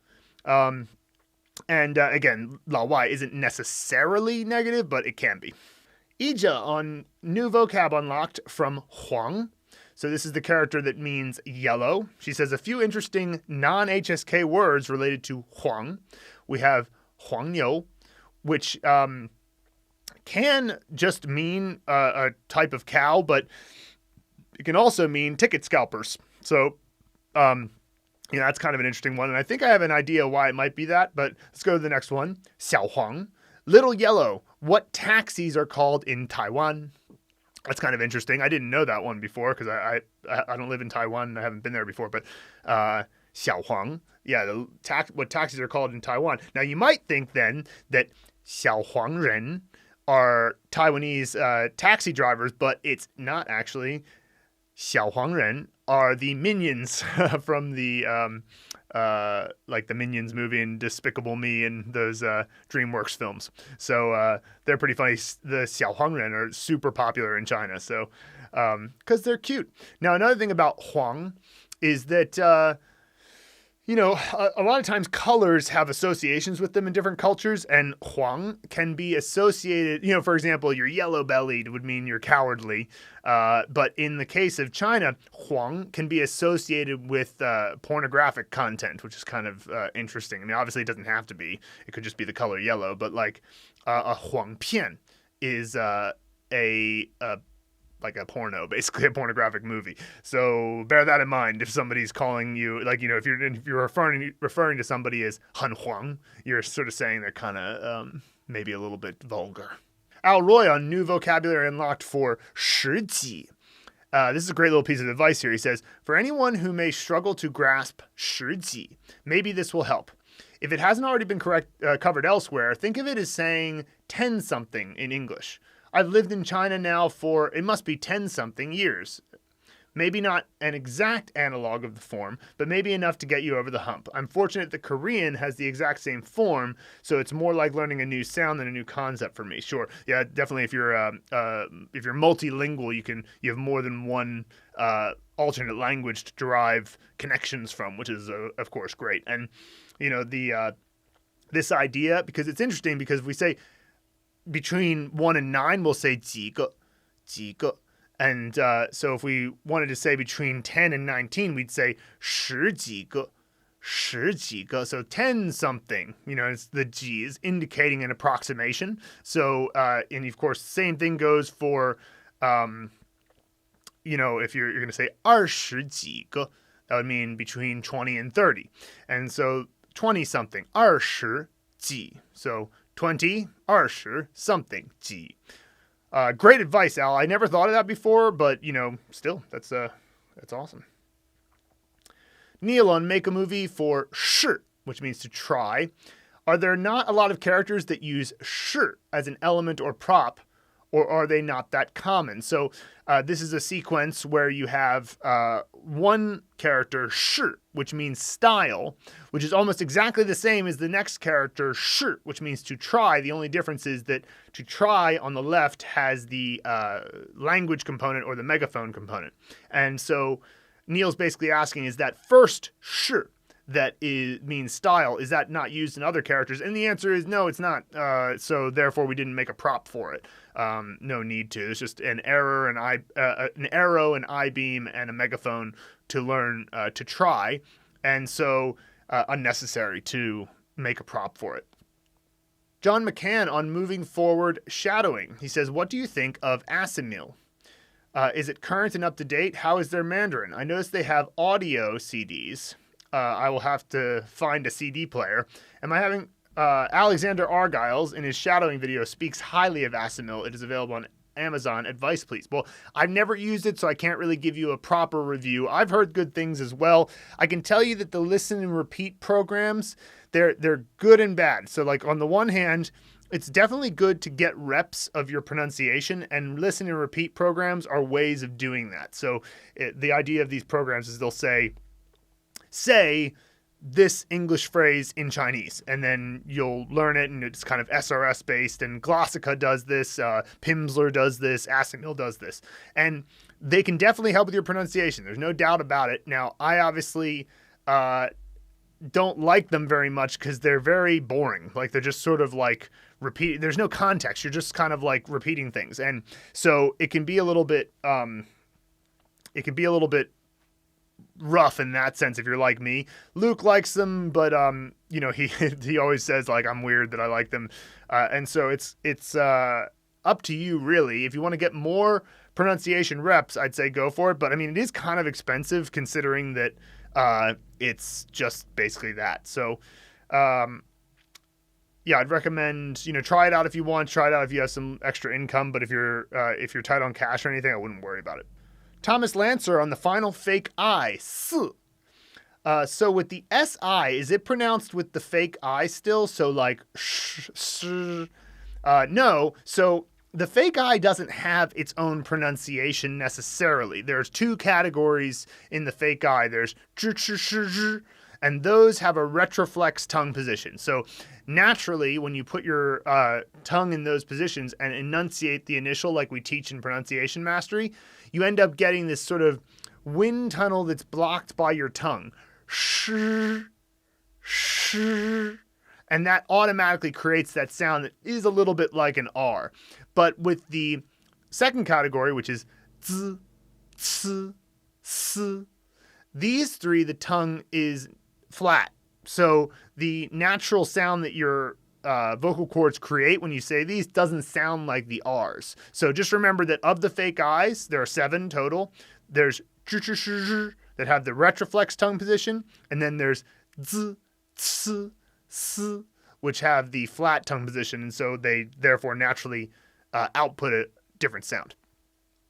And again, 老外 isn't necessarily negative, but it can be. Ija on New Vocab Unlocked from Huang. So this is the character that means yellow. She says a few interesting non-HSK words related to Huang. We have 黄牛, which can just mean a type of cow, but it can also mean ticket scalpers. So, that's kind of an interesting one. And I think I have an idea why it might be that, but let's go to the next one. 小黄, little yellow. What taxis are called in Taiwan? That's kind of interesting. I didn't know that one before because I don't live in Taiwan and I haven't been there before, but 小黄, yeah, what taxis are called in Taiwan. Now, you might think then that 小黄人 are Taiwanese taxi drivers, but it's not actually. 小黄人 are the minions from the like the Minions movie and Despicable Me and those DreamWorks films. So they're pretty funny. The 小黄人 are super popular in China, so because they're cute. Now, another thing about Huang is that a lot of times colors have associations with them in different cultures, and Huang can be associated, for example, you're yellow-bellied would mean you're cowardly. But in the case of China, Huang can be associated with pornographic content, which is kind of interesting. I mean, obviously it doesn't have to be. It could just be the color yellow, but like a Huang Pian is like a porno, basically a pornographic movie. So bear that in mind if somebody's calling you, if you're referring to somebody as 很黄, you're sort of saying they're kind of maybe a little bit vulgar. Al Roy on New Vocabulary Unlocked for 十几. This is a great little piece of advice here. He says, for anyone who may struggle to grasp 十几, maybe this will help. If it hasn't already been covered elsewhere, think of it as saying 10-something in English. I've lived in China now for, it must be 10-something years. Maybe not an exact analog of the form, but maybe enough to get you over the hump. I'm fortunate that Korean has the exact same form, so it's more like learning a new sound than a new concept for me. Sure, yeah, definitely. If you're multilingual, you have more than one alternate language to derive connections from, which is of course great. And this idea, because it's interesting, because if we say between 1 and 9, we'll say 几个. And so if we wanted to say between 10 and 19, we'd say 十几个. So 10-something, it's the G is indicating an approximation. So, and of course, same thing goes for, if you're going to say 20几个, that would mean between 20 and 30. And so 20-something, 20几. So 20, 20, something, 几. Great advice, Al. I never thought of that before, but, still, that's awesome. Neil on Make a Movie for 是, which means to try. Are there not a lot of characters that use 是 as an element or prop, or are they not that common? So this is a sequence where you have one character, 是, which means style, which is almost exactly the same as the next character, 是, which means to try. The only difference is that to try on the left has the language component or the megaphone component. And so Neil's basically asking, is that first 是, that means style, is that not used in other characters? And the answer is no, it's not. So therefore, we didn't make a prop for it. No need to. It's just an arrow, an I-beam, and a megaphone to learn to try. And so unnecessary to make a prop for it. John McCann on moving forward shadowing. He says, what do you think of Asimil? Is it current and up to date? How is their Mandarin? I noticed they have audio CDs. I will have to find a CD player. Am I having Alexander Argyles in his shadowing video speaks highly of Asimil. It is available on Amazon. Advice, please. Well, I've never used it, so I can't really give you a proper review. I've heard good things as well. I can tell you that the listen and repeat programs, they're good and bad. So like on the one hand, it's definitely good to get reps of your pronunciation, and listen and repeat programs are ways of doing that. So the idea of these programs is they'll say this English phrase in Chinese, and then you'll learn it, and it's kind of SRS based, and Glossica does this, Pimsleur does this, Asimil does this, and they can definitely help with your pronunciation. There's no doubt about it. Now, I obviously don't like them very much because they're very boring. Like, they're just sort of like repeat. There's no context. You're just kind of like repeating things, and so it can be a little bit rough in that sense if you're like me. Luke likes them, but he always says like I'm weird that I like them, and so it's up to you really. If you want to get more pronunciation reps, I'd say go for it, but I mean it is kind of expensive considering that it's just basically that. So yeah, I'd recommend try it out if you want, try it out if you have some extra income, but if you're tight on cash or anything, I wouldn't worry about it. Thomas Lancer on the final fake I, 四. So with the SI, is it pronounced with the fake I still? So like sh, sh. No. So the fake I doesn't have its own pronunciation necessarily. There's two categories in the fake I. There's zh, ch, sh, zh, and those have a retroflex tongue position. So naturally, when you put your tongue in those positions and enunciate the initial like we teach in pronunciation mastery, you end up getting this sort of wind tunnel that's blocked by your tongue. Sh, sh, and that automatically creates that sound that is a little bit like an R. But with the second category, which is z, c, s, these three, the tongue is flat. So the natural sound that your vocal cords create when you say these doesn't sound like the R's. So just remember that of the fake I's, there are 7 total. There's that have the retroflex tongue position, and then there's z, c, s, which have the flat tongue position, and so they therefore naturally output a different sound.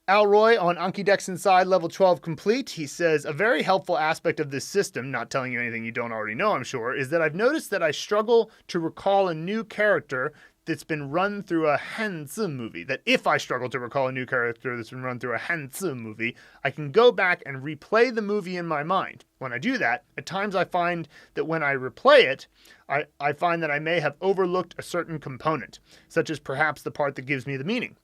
Al Roy on Anki Dex Inside Level 12 Complete, he says, a very helpful aspect of this system, not telling you anything you don't already know, I'm sure, is that I've noticed that I struggle to recall a new character that's been run through a Hanzi movie. That if I struggle to recall a new character that's been run through a Hanzi movie, I can go back and replay the movie in my mind. When I do that, at times I find that when I replay it, I find that I may have overlooked a certain component, such as perhaps the part that gives me the meaning.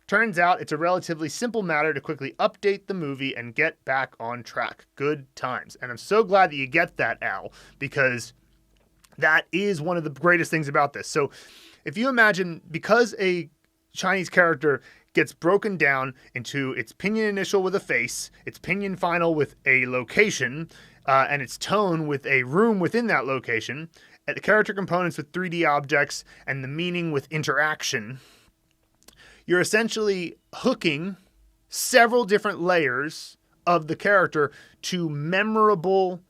Turns out it's a relatively simple matter to quickly update the movie and get back on track. Good times. And I'm so glad that you get that, Al, because that is one of the greatest things about this. So if you imagine, because a Chinese character gets broken down into its pinyin initial with a face, its pinyin final with a location, and its tone with a room within that location, and the character components with 3D objects, and the meaning with interaction, you're essentially hooking several different layers of the character to memorable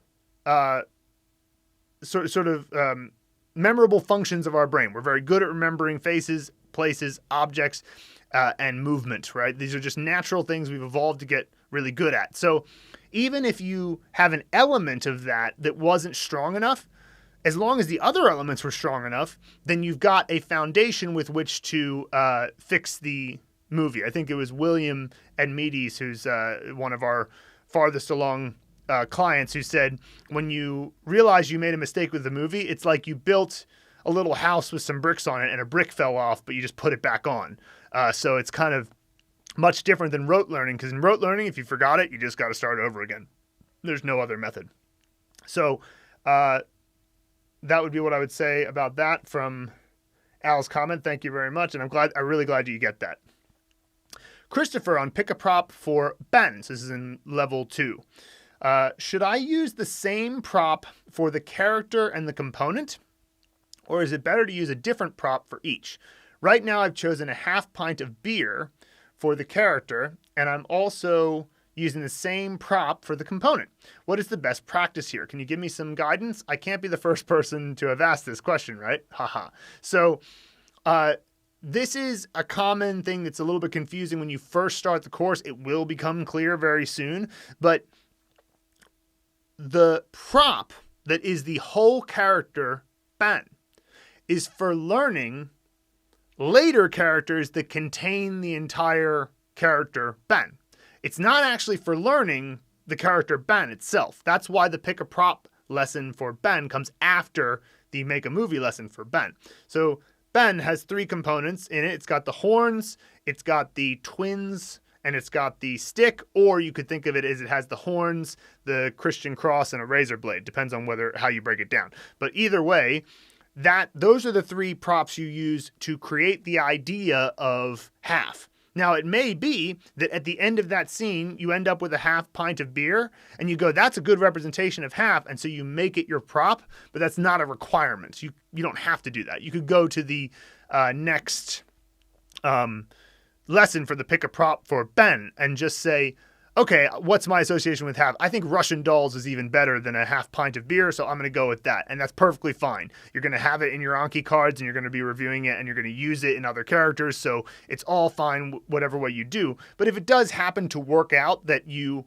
memorable functions of our brain. We're very good at remembering faces, places, objects, and movement, right? These are just natural things we've evolved to get really good at. So even if you have an element of that wasn't strong enough, as long as the other elements were strong enough, then you've got a foundation with which to fix the movie. I think it was William Edmeades, who's one of our farthest along clients, who said, when you realize you made a mistake with the movie, it's like you built a little house with some bricks on it and a brick fell off, but you just put it back on. So it's kind of much different than rote learning, because in rote learning, if you forgot it, you just got to start over again. There's no other method. So that would be what I would say about that from Al's comment. Thank you very much. And I'm really glad you get that. Christopher on pick a prop for ben. So this is in level 2. Should I use the same prop for the character and the component? Or is it better to use a different prop for each? Right now I've chosen a half pint of beer for the character, and I'm also using the same prop for the component. What is the best practice here? Can you give me some guidance? I can't be the first person to have asked this question, right? Haha. So this is a common thing that's a little bit confusing when you first start the course. It will become clear very soon, but the prop that is the whole character ban is for learning later characters that contain the entire character ban. It's not actually for learning the character ban itself. That's why the pick a prop lesson for ben comes after the make a movie lesson for ben. So ben has 3 components in it. It's got the horns, it's got the twins, and it's got the stick, or you could think of it as it has the horns, the Christian cross, and a razor blade. Depends on how you break it down. But either way, those are the 3 props you use to create the idea of half. Now, it may be that at the end of that scene, you end up with a half pint of beer, and you go, that's a good representation of half, and so you make it your prop, but that's not a requirement. You don't have to do that. You could go to the next lesson for the pick a prop for ben and just say, okay, what's my association with half? I think Russian dolls is even better than a half pint of beer, so I'm going to go with that. And that's perfectly fine. You're going to have it in your Anki cards, and you're going to be reviewing it, and you're going to use it in other characters, so it's all fine whatever way you do. But if it does happen to work out that you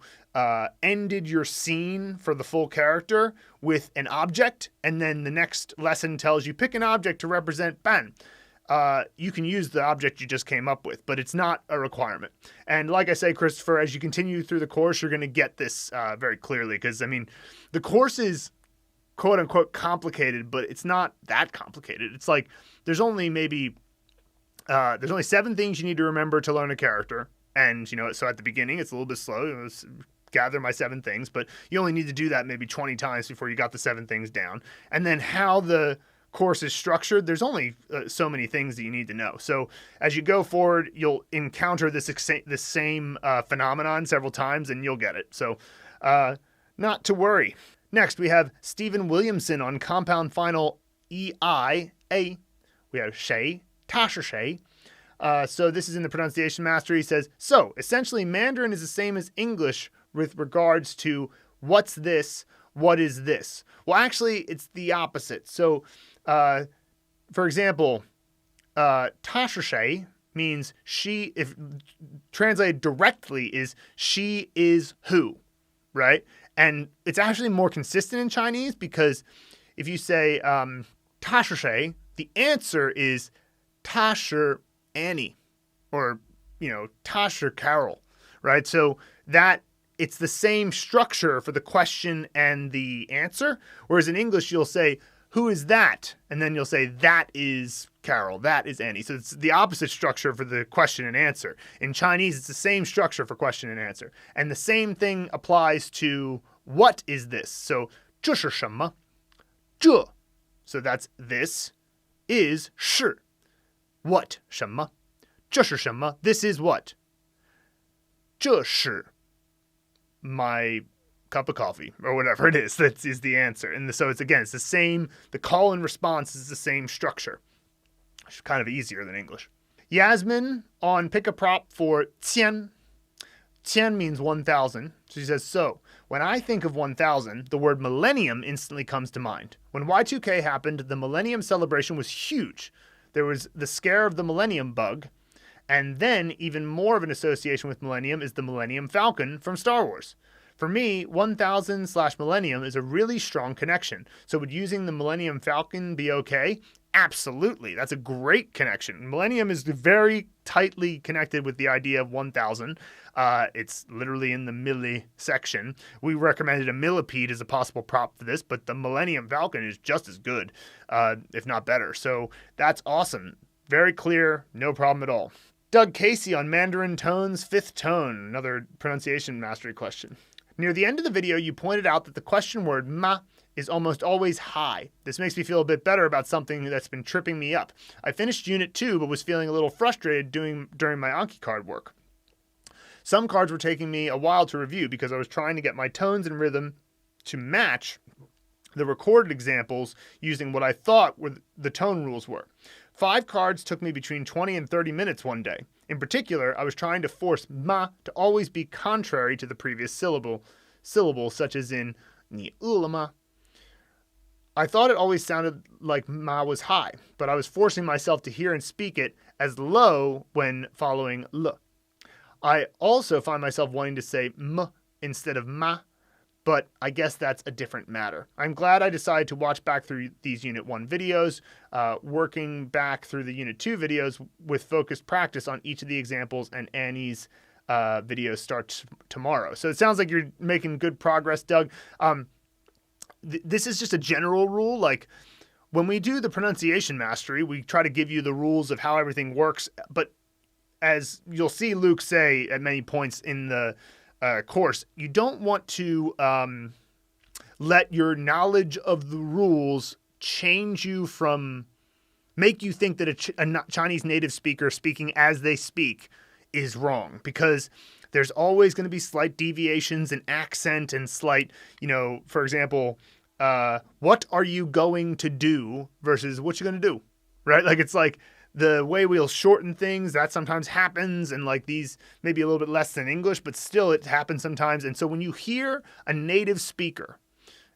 ended your scene for the full character with an object, and then the next lesson tells you pick an object to represent Ben, you can use the object you just came up with, but it's not a requirement. And like I say, Christopher, as you continue through the course, you're going to get this very clearly, because, I mean, the course is quote unquote complicated, but it's not that complicated. It's like there's only 7 things you need to remember to learn a character. And, so at the beginning, it's a little bit slow. Gather my 7 things, but you only need to do that maybe 20 times before you got the 7 things down. And then how the course is structured, there's only so many things that you need to know. So as you go forward, you'll encounter this same phenomenon several times, and you'll get it. So not to worry. Next, we have Stephen Williamson on compound final EIA. We have 谁, 他是谁. So this is in the pronunciation master. He says, so essentially Mandarin is the same as English with regards to what's this, what is this? Well, actually, it's the opposite. So, for example, 她是谁 means she, if translated directly, is she is who, right? And it's actually more consistent in Chinese, because if you say 她是谁, the answer is 她是Annie, or, 她是Carol, right? So that it's the same structure for the question and the answer. Whereas in English, you'll say, who is that? And then you'll say, that is Carol, that is Annie. So it's the opposite structure for the question and answer. In Chinese, it's the same structure for question and answer. And the same thing applies to what is this? So 这是什么? 这. So that's this is 是. What? 什么? 这是什么? This is what? 这是 my cup of coffee, or whatever it is. That is the answer. And so it's the same, the call and response is the same structure. It's kind of easier than English. Yasmin on pick a prop for 千. Tian means 1,000. So she says, so when I think of 1,000, the word millennium instantly comes to mind. When Y2K happened, the millennium celebration was huge. There was the scare of the millennium bug. And then even more of an association with millennium is the Millennium Falcon from Star Wars. For me, 1000/millennium is a really strong connection. So would using the Millennium Falcon be okay? Absolutely. That's a great connection. Millennium is very tightly connected with the idea of 1000. It's literally in the milli section. We recommended a millipede as a possible prop for this, but the Millennium Falcon is just as good, if not better. So that's awesome. Very clear, no problem at all. Doug Casey on Mandarin tones, fifth tone, another pronunciation mastery question. Near the end of the video, you pointed out that the question word ma is almost always high. This makes me feel a bit better about something that's been tripping me up. I finished Unit 2, but was feeling a little frustrated during my Anki card work. Some cards were taking me a while to review because I was trying to get my tones and rhythm to match the recorded examples using what I thought were the tone rules were. 5 cards took me between 20 and 30 minutes one day. In particular, I was trying to force ma to always be contrary to the previous syllable such as in ni ulama. I thought it always sounded like ma was high, but I was forcing myself to hear and speak it as low when following l. I also find myself wanting to say m instead of ma, but I guess that's a different matter. I'm glad I decided to watch back through these Unit 1 videos, working back through the Unit 2 videos with focused practice on each of the examples, and Annie's video starts tomorrow. So it sounds like you're making good progress, Doug. This is just a general rule. Like when we do the pronunciation mastery, we try to give you the rules of how everything works. But as you'll see Luke say at many points in the course, you don't want to let your knowledge of the rules change you from, make you think that a Chinese native speaker speaking as they speak is wrong, because there's always going to be slight deviations in accent and slight, for example, what are you going to do versus what you going to do, right? Like it's like the way we'll shorten things, that sometimes happens, and like these maybe a little bit less than English, but still it happens sometimes. And so when you hear a native speaker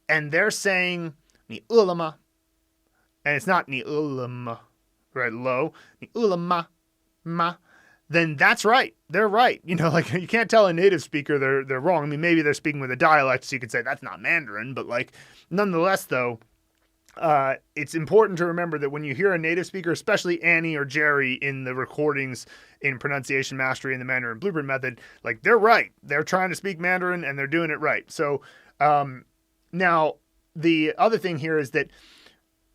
and they're saying ni ulama, and it's not ni ulama, right, low, ni ulama, ma, then that's right. They're right. Like you can't tell a native speaker they're wrong. I mean, maybe they're speaking with a dialect, so you could say that's not Mandarin, but like nonetheless though, it's important to remember that when you hear a native speaker, especially Annie or Jerry in the recordings in pronunciation mastery in the Mandarin Blueprint Method, like they're right. They're trying to speak Mandarin and they're doing it right. So now the other thing here is that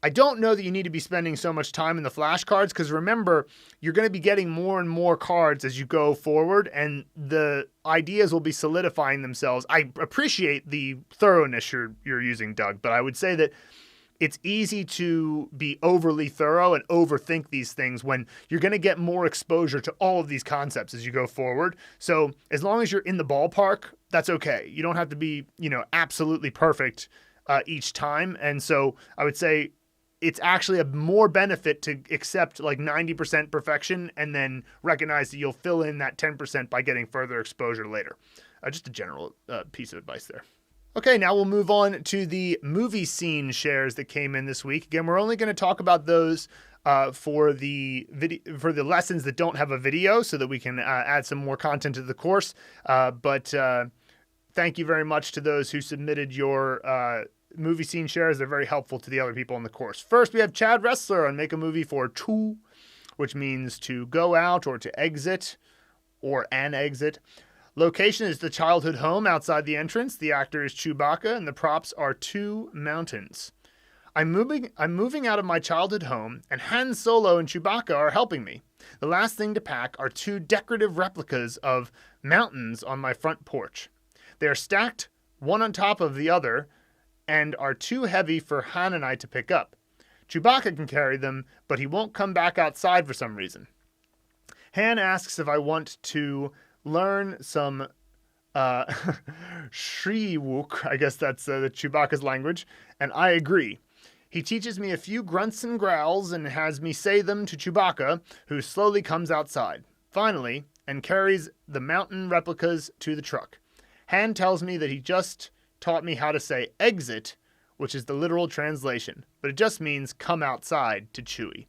I don't know that you need to be spending so much time in the flashcards, because remember, you're going to be getting more and more cards as you go forward, and the ideas will be solidifying themselves. I appreciate the thoroughness you're using, Doug, but I would say that it's easy to be overly thorough and overthink these things when you're going to get more exposure to all of these concepts as you go forward. So as long as you're in the ballpark, that's okay. You don't have to be, absolutely perfect each time. And so I would say it's actually a more benefit to accept like 90% perfection and then recognize that you'll fill in that 10% by getting further exposure later. Just a general piece of advice there. Okay, now we'll move on to the movie scene shares that came in this week. Again, we're only going to talk about those for the lessons that don't have a video, so that we can add some more content to the course. But thank you very much to those who submitted your movie scene shares. They're very helpful to the other people in the course. First, we have Chad Wrestler on Make a Movie for Chu, which means to go out or to exit or an exit. Location is the childhood home outside the entrance. The actor is Chewbacca, and the props are 2 mountains. I'm moving out of my childhood home, and Han Solo and Chewbacca are helping me. The last thing to pack are 2 decorative replicas of mountains on my front porch. They are stacked one on top of the other and are too heavy for Han and I to pick up. Chewbacca can carry them, but he won't come back outside for some reason. Han asks if I want to learn some Shriwook, I guess that's the Chewbacca's language, and I agree. He teaches me a few grunts and growls and has me say them to Chewbacca, who slowly comes outside. Finally, and carries the mountain replicas to the truck. Han tells me that he just taught me how to say exit, which is the literal translation, but it just means come outside to Chewie.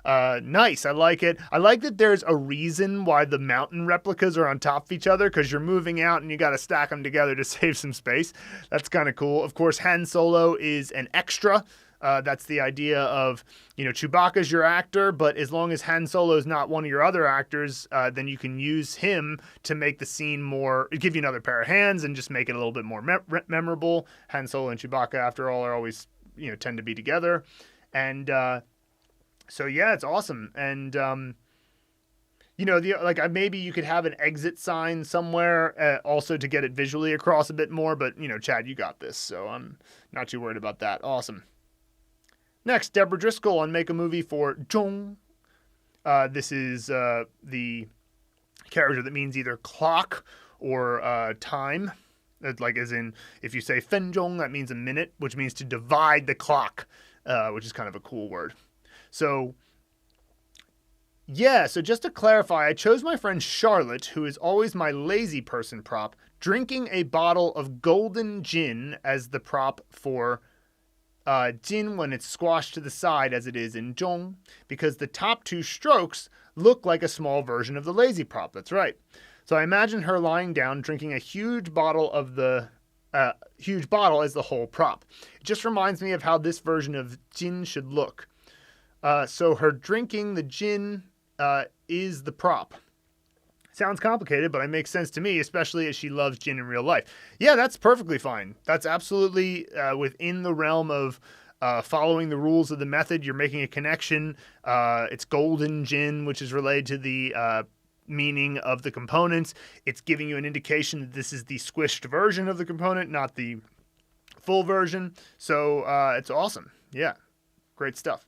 Nice. I like it. I like that there's a reason why the mountain replicas are on top of each other, because you're moving out and you got to stack them together to save some space. That's kind of cool. Of course, Han Solo is an extra. That's the idea of, Chewbacca's your actor, but as long as Han Solo is not one of your other actors, then you can use him to make the scene more, give you another pair of hands and just make it a little bit more memorable. Han Solo and Chewbacca, after all, are always, tend to be together. And, so yeah, it's awesome. And, maybe you could have an exit sign somewhere also to get it visually across a bit more, but, Chad, you got this. So I'm not too worried about that. Awesome. Next, Deborah Driscoll on Make a Movie for Zhong. This is the character that means either clock or time. Like as in, if you say fenzhong, that means a minute, which means to divide the clock, which is kind of a cool word. So, yeah, so just to clarify, I chose my friend Charlotte, who is always my lazy person prop, drinking a bottle of golden gin as the prop for jin when it's squashed to the side as it is in zhong, because the top two strokes look like a small version of the lazy prop. That's right. So I imagine her lying down drinking a huge bottle as the whole prop. It just reminds me of how this version of jin should look. So her drinking the gin is the prop. Sounds complicated, but it makes sense to me, especially as she loves gin in real life. Yeah, that's perfectly fine. That's absolutely within the realm of following the rules of the method. You're making a connection. It's golden gin, which is related to the meaning of the components. It's giving you an indication that this is the squished version of the component, not the full version. So it's awesome. Yeah, great stuff.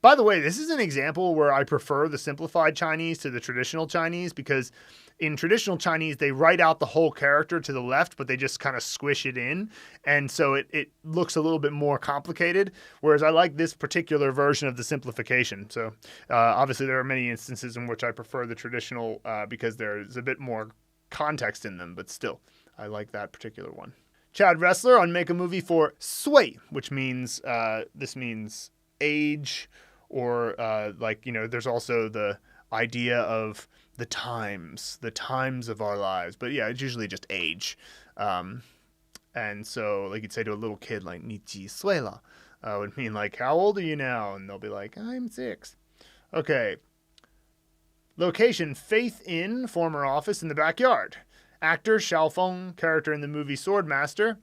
By the way, this is an example where I prefer the simplified Chinese to the traditional Chinese, because in traditional Chinese, they write out the whole character to the left, but they just kind of squish it in. And so it looks a little bit more complicated, whereas I like this particular version of the simplification. So obviously there are many instances in which I prefer the traditional because there's a bit more context in them, but still, I like that particular one. Chad Ressler on Make a Movie for Sui, which means, this means age, or there's also the idea of the times of our lives, but yeah, it's usually just age. And so like you'd say to a little kid, like ni ji sui la, would mean like, how old are you now? And they'll be like, I'm 6. Okay. Location: Faith Inn, former office in the backyard. Actor Xiaofeng, character in the movie Swordmaster,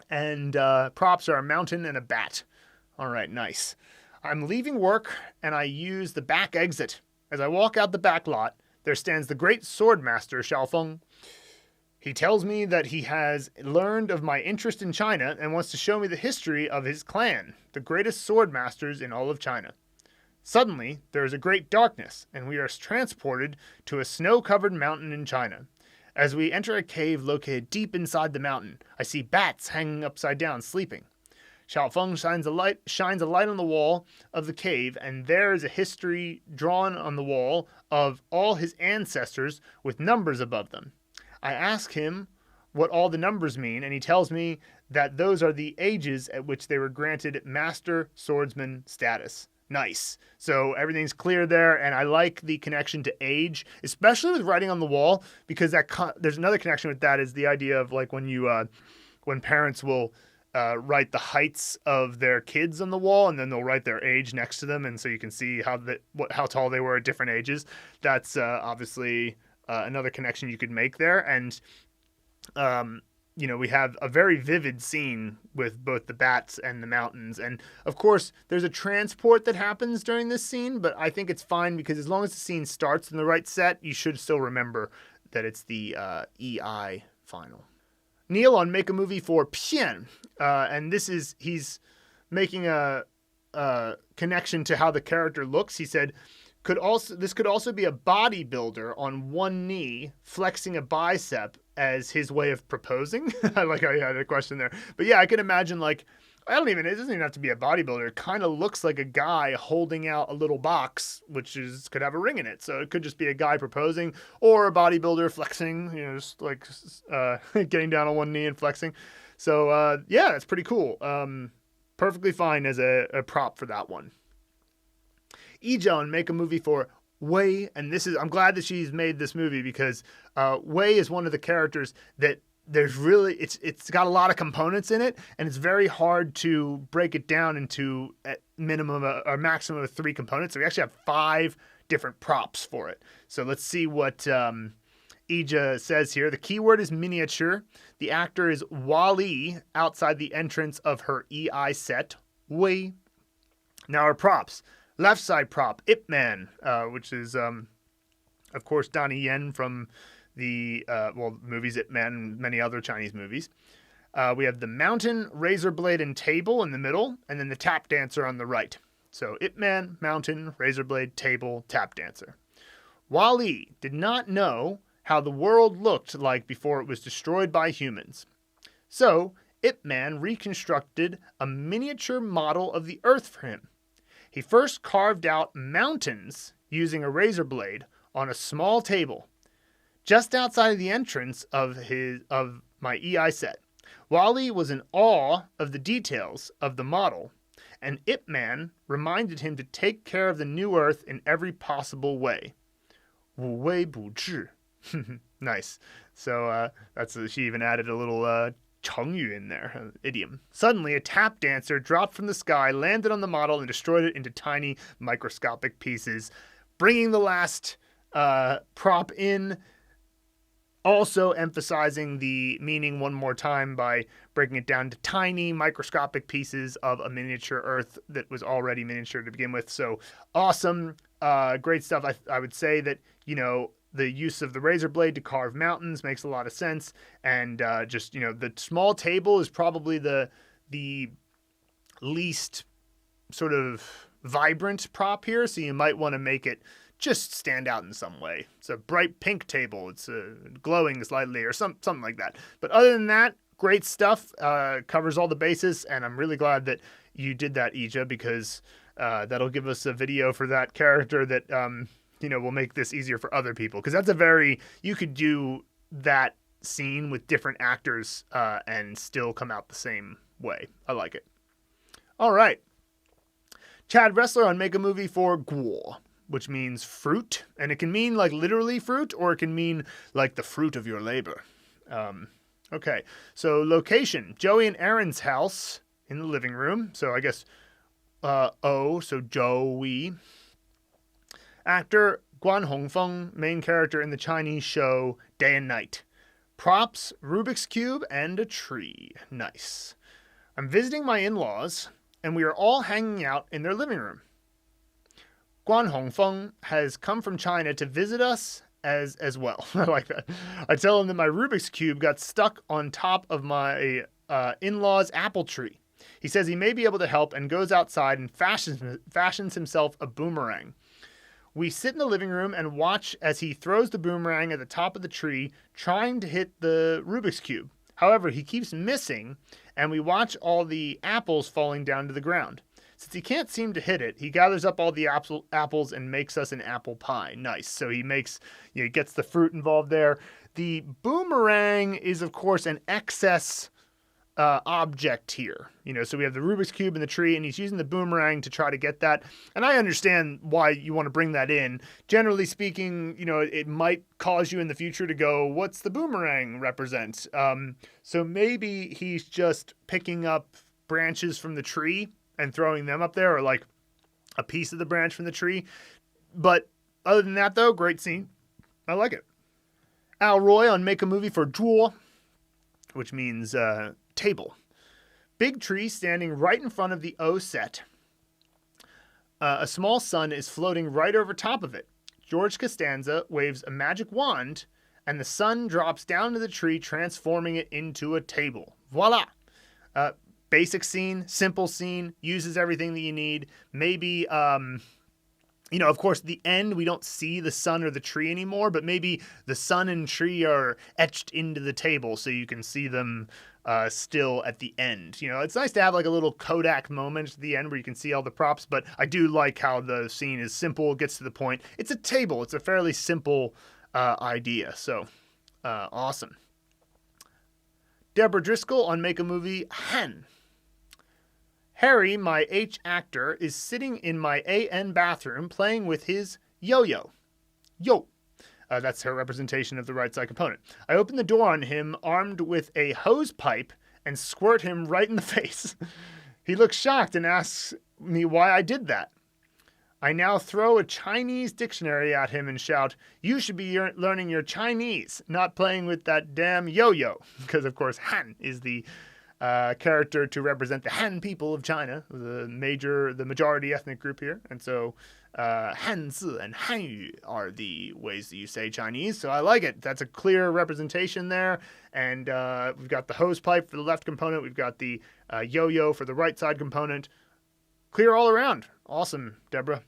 and props are a mountain and a bat. All right, nice. I'm leaving work, and I use the back exit. As I walk out the back lot, there stands the great swordmaster, Xiaofeng. He tells me that he has learned of my interest in China and wants to show me the history of his clan, the greatest swordmasters in all of China. Suddenly, there is a great darkness, and we are transported to a snow-covered mountain in China. As we enter a cave located deep inside the mountain, I see bats hanging upside down, sleeping. Xiaofeng shines a light on the wall of the cave, and there is a history drawn on the wall of all his ancestors with numbers above them. I ask him what all the numbers mean, and he tells me that those are the ages at which they were granted Master Swordsman status. Nice. So everything's clear there, and I like the connection to age, especially with writing on the wall, because there's another connection with that, is the idea of like when parents will write the heights of their kids on the wall, and then they'll write their age next to them, and so you can see how tall they were at different ages. That's obviously another connection you could make there. And we have a very vivid scene with both the bats and the mountains. And of course, there's a transport that happens during this scene, but I think it's fine because as long as the scene starts in the right set, you should still remember that it's the EI final. Neil on Make a Movie for Pian, and he's making a connection to how the character looks. He said, this could also be a bodybuilder on one knee flexing a bicep as his way of proposing. I like how you had a question there, but yeah, I can imagine like it doesn't even have to be a bodybuilder. It kind of looks like a guy holding out a little box, could have a ring in it. So it could just be a guy proposing or a bodybuilder flexing, just like getting down on one knee and flexing. So yeah, that's pretty cool. Perfectly fine as a prop for that one. Lee make a movie for Wei, and I'm glad that she's made this movie because Wei is one of the characters that there's really, it's got a lot of components in it, and it's very hard to break it down into at minimum or maximum of 3 components. So we actually have 5 different props for it. So let's see what Ija says here. The keyword is miniature. The actor is Wally outside the entrance of her EI set, Wei. Now our props. Left side prop, Ip Man, which is, of course, Donnie Yen from the movies Ip Man and many other Chinese movies. We have the mountain, razor blade, and table in the middle, and then the tap dancer on the right. So Ip Man, mountain, razor blade, table, tap dancer. Wally did not know how the world looked like before it was destroyed by humans. So Ip Man reconstructed a miniature model of the Earth for him. He first carved out mountains using a razor blade on a small table just outside of the entrance of my EI set. Wally was in awe of the details of the model, and Ip Man reminded him to take care of the new Earth in every possible way. 无微不至. Nice. So she even added a little 成语 in there, idiom. Suddenly, a tap dancer dropped from the sky, landed on the model, and destroyed it into tiny microscopic pieces, bringing the last prop in, also emphasizing the meaning one more time by breaking it down to tiny microscopic pieces of a miniature Earth that was already miniature to begin with. So awesome, great stuff. I would say that, the use of the razor blade to carve mountains makes a lot of sense. And the small table is probably the least sort of vibrant prop here. So you might want to make it just stand out in some way. It's a bright pink table. It's glowing slightly or something like that. But other than that, great stuff. Covers all the bases. And I'm really glad that you did that, Ija, because that'll give us a video for that character that, will make this easier for other people. Because you could do that scene with different actors and still come out the same way. I like it. All right. Chad Wrestler on Make a Movie for Guo, which means fruit. And it can mean like literally fruit, or it can mean like the fruit of your labor. Okay. So location, Joey and Aaron's house in the living room. So I guess so Joey. Actor Guan Hongfeng, main character in the Chinese show Day and Night. Props, Rubik's Cube, and a tree. Nice. I'm visiting my in-laws, and we are all hanging out in their living room. Guan Hongfeng has come from China to visit us as well. I like that. I tell him that my Rubik's Cube got stuck on top of my in-laws' apple tree. He says he may be able to help and goes outside and fashions himself a boomerang. We sit in the living room and watch as he throws the boomerang at the top of the tree, trying to hit the Rubik's Cube. However, he keeps missing, and we watch all the apples falling down to the ground. Since he can't seem to hit it, he gathers up all the apples and makes us an apple pie. Nice. So he gets the fruit involved there. The boomerang is, of course, an excess object here. So we have the Rubik's Cube in the tree, and he's using the boomerang to try to get that. And I understand why you want to bring that in. Generally speaking, it might cause you in the future to go, what's the boomerang represent? So maybe he's just picking up branches from the tree and throwing them up there, or like a piece of the branch from the tree. But other than that, though, great scene. I like it. Al Roy on Make a Movie for Zhuo, which means table. Big tree standing right in front of the O set. A small sun is floating right over top of it. George Costanza waves a magic wand, and the sun drops down to the tree, transforming it into a table. Voila! Basic scene, simple scene, uses everything that you need. Maybe of course, the end, we don't see the sun or the tree anymore, but maybe the sun and tree are etched into the table so you can see them still at the end. It's nice to have like a little Kodak moment at the end where you can see all the props, but I do like how the scene is simple, gets to the point. It's a table. It's a fairly simple idea. So, awesome. Deborah Driscoll on Make a Movie, Han. Harry, my H actor, is sitting in my AN bathroom playing with his yo-yo. Yo. That's her representation of the right side component. I open the door on him armed with a hose pipe and squirt him right in the face. He looks shocked and asks me why I did that. I now throw a Chinese dictionary at him and shout, "You should be learning your Chinese, not playing with that damn yo-yo." Because, of course, Han is the character to represent the Han people of China, the majority ethnic group here. And so Hanzi and Hanyu are the ways that you say Chinese. So I like it. That's a clear representation there. And we've got the hose pipe for the left component. We've got the yo-yo for the right side component. Clear all around. Awesome, Deborah.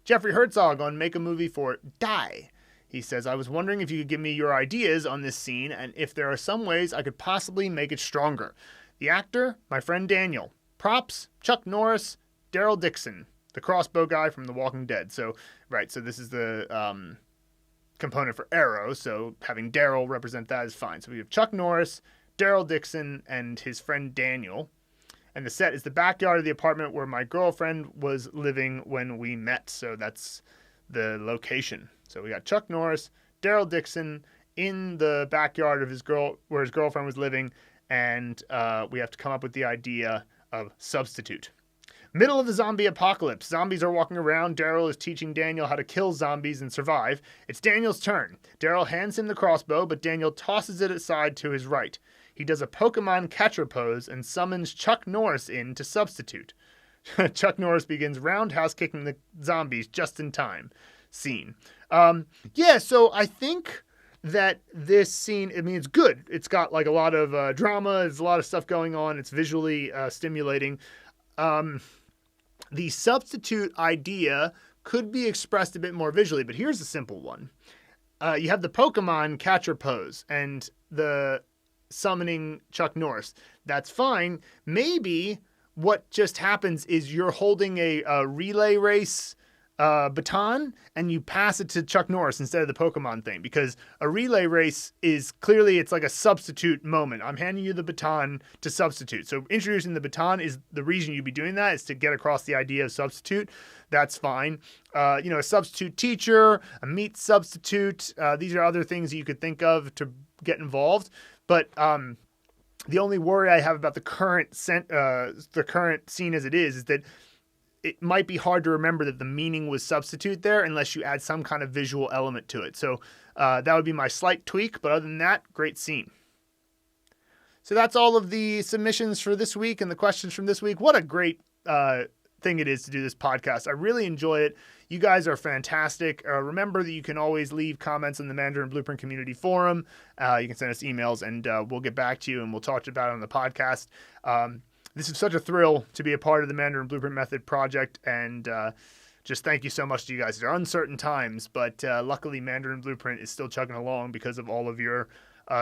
Jeffrey Herzog on Make a Movie for Die. He says, I was wondering if you could give me your ideas on this scene and if there are some ways I could possibly make it stronger. The actor, my friend Daniel. Props, Chuck Norris, Daryl Dixon, the crossbow guy from The Walking Dead. So this is the component for arrow, so having Daryl represent that is fine. So we have Chuck Norris, Daryl Dixon, and his friend Daniel. And the set is the backyard of the apartment where my girlfriend was living when we met. So that's the location. So we got Chuck Norris, Daryl Dixon in the backyard of where his girlfriend was living. And we have to come up with the idea of substitute. Middle of the zombie apocalypse. Zombies are walking around. Daryl is teaching Daniel how to kill zombies and survive. It's Daniel's turn. Daryl hands him the crossbow, but Daniel tosses it aside to his right. He does a Pokemon catcher pose and summons Chuck Norris in to substitute. Chuck Norris begins roundhouse kicking the zombies just in time. Scene. So I think that this scene, it's good. It's got like a lot of drama. There's a lot of stuff going on. It's visually stimulating. The substitute idea could be expressed a bit more visually, but here's a simple one. You have the Pokemon catcher pose and the summoning Chuck Norris. That's fine. Maybe what just happens is you're holding a relay race baton and you pass it to Chuck Norris instead of the Pokemon thing, because a relay race is clearly, it's like a substitute moment. I'm handing you the baton to substitute. So introducing the baton is the reason you'd be doing that, is to get across the idea of substitute. That's fine. A substitute teacher, a meat substitute. These are other things that you could think of to get involved. But the only worry I have about the current scene as it is that it might be hard to remember that the meaning was substitute there unless you add some kind of visual element to it. So that would be my slight tweak. But other than that, great scene. So that's all of the submissions for this week and the questions from this week. What a great thing it is to do this podcast. I really enjoy it. You guys are fantastic. Remember that you can always leave comments on the Mandarin Blueprint Community Forum. You can send us emails and we'll get back to you and we'll talk about it on the podcast. This is such a thrill to be a part of the Mandarin Blueprint Method project, and just thank you so much to you guys. They're uncertain times, but luckily Mandarin Blueprint is still chugging along because of all of your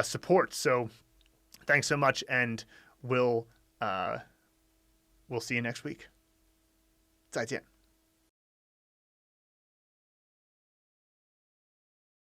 support. So thanks so much, and we'll see you next week. 再见。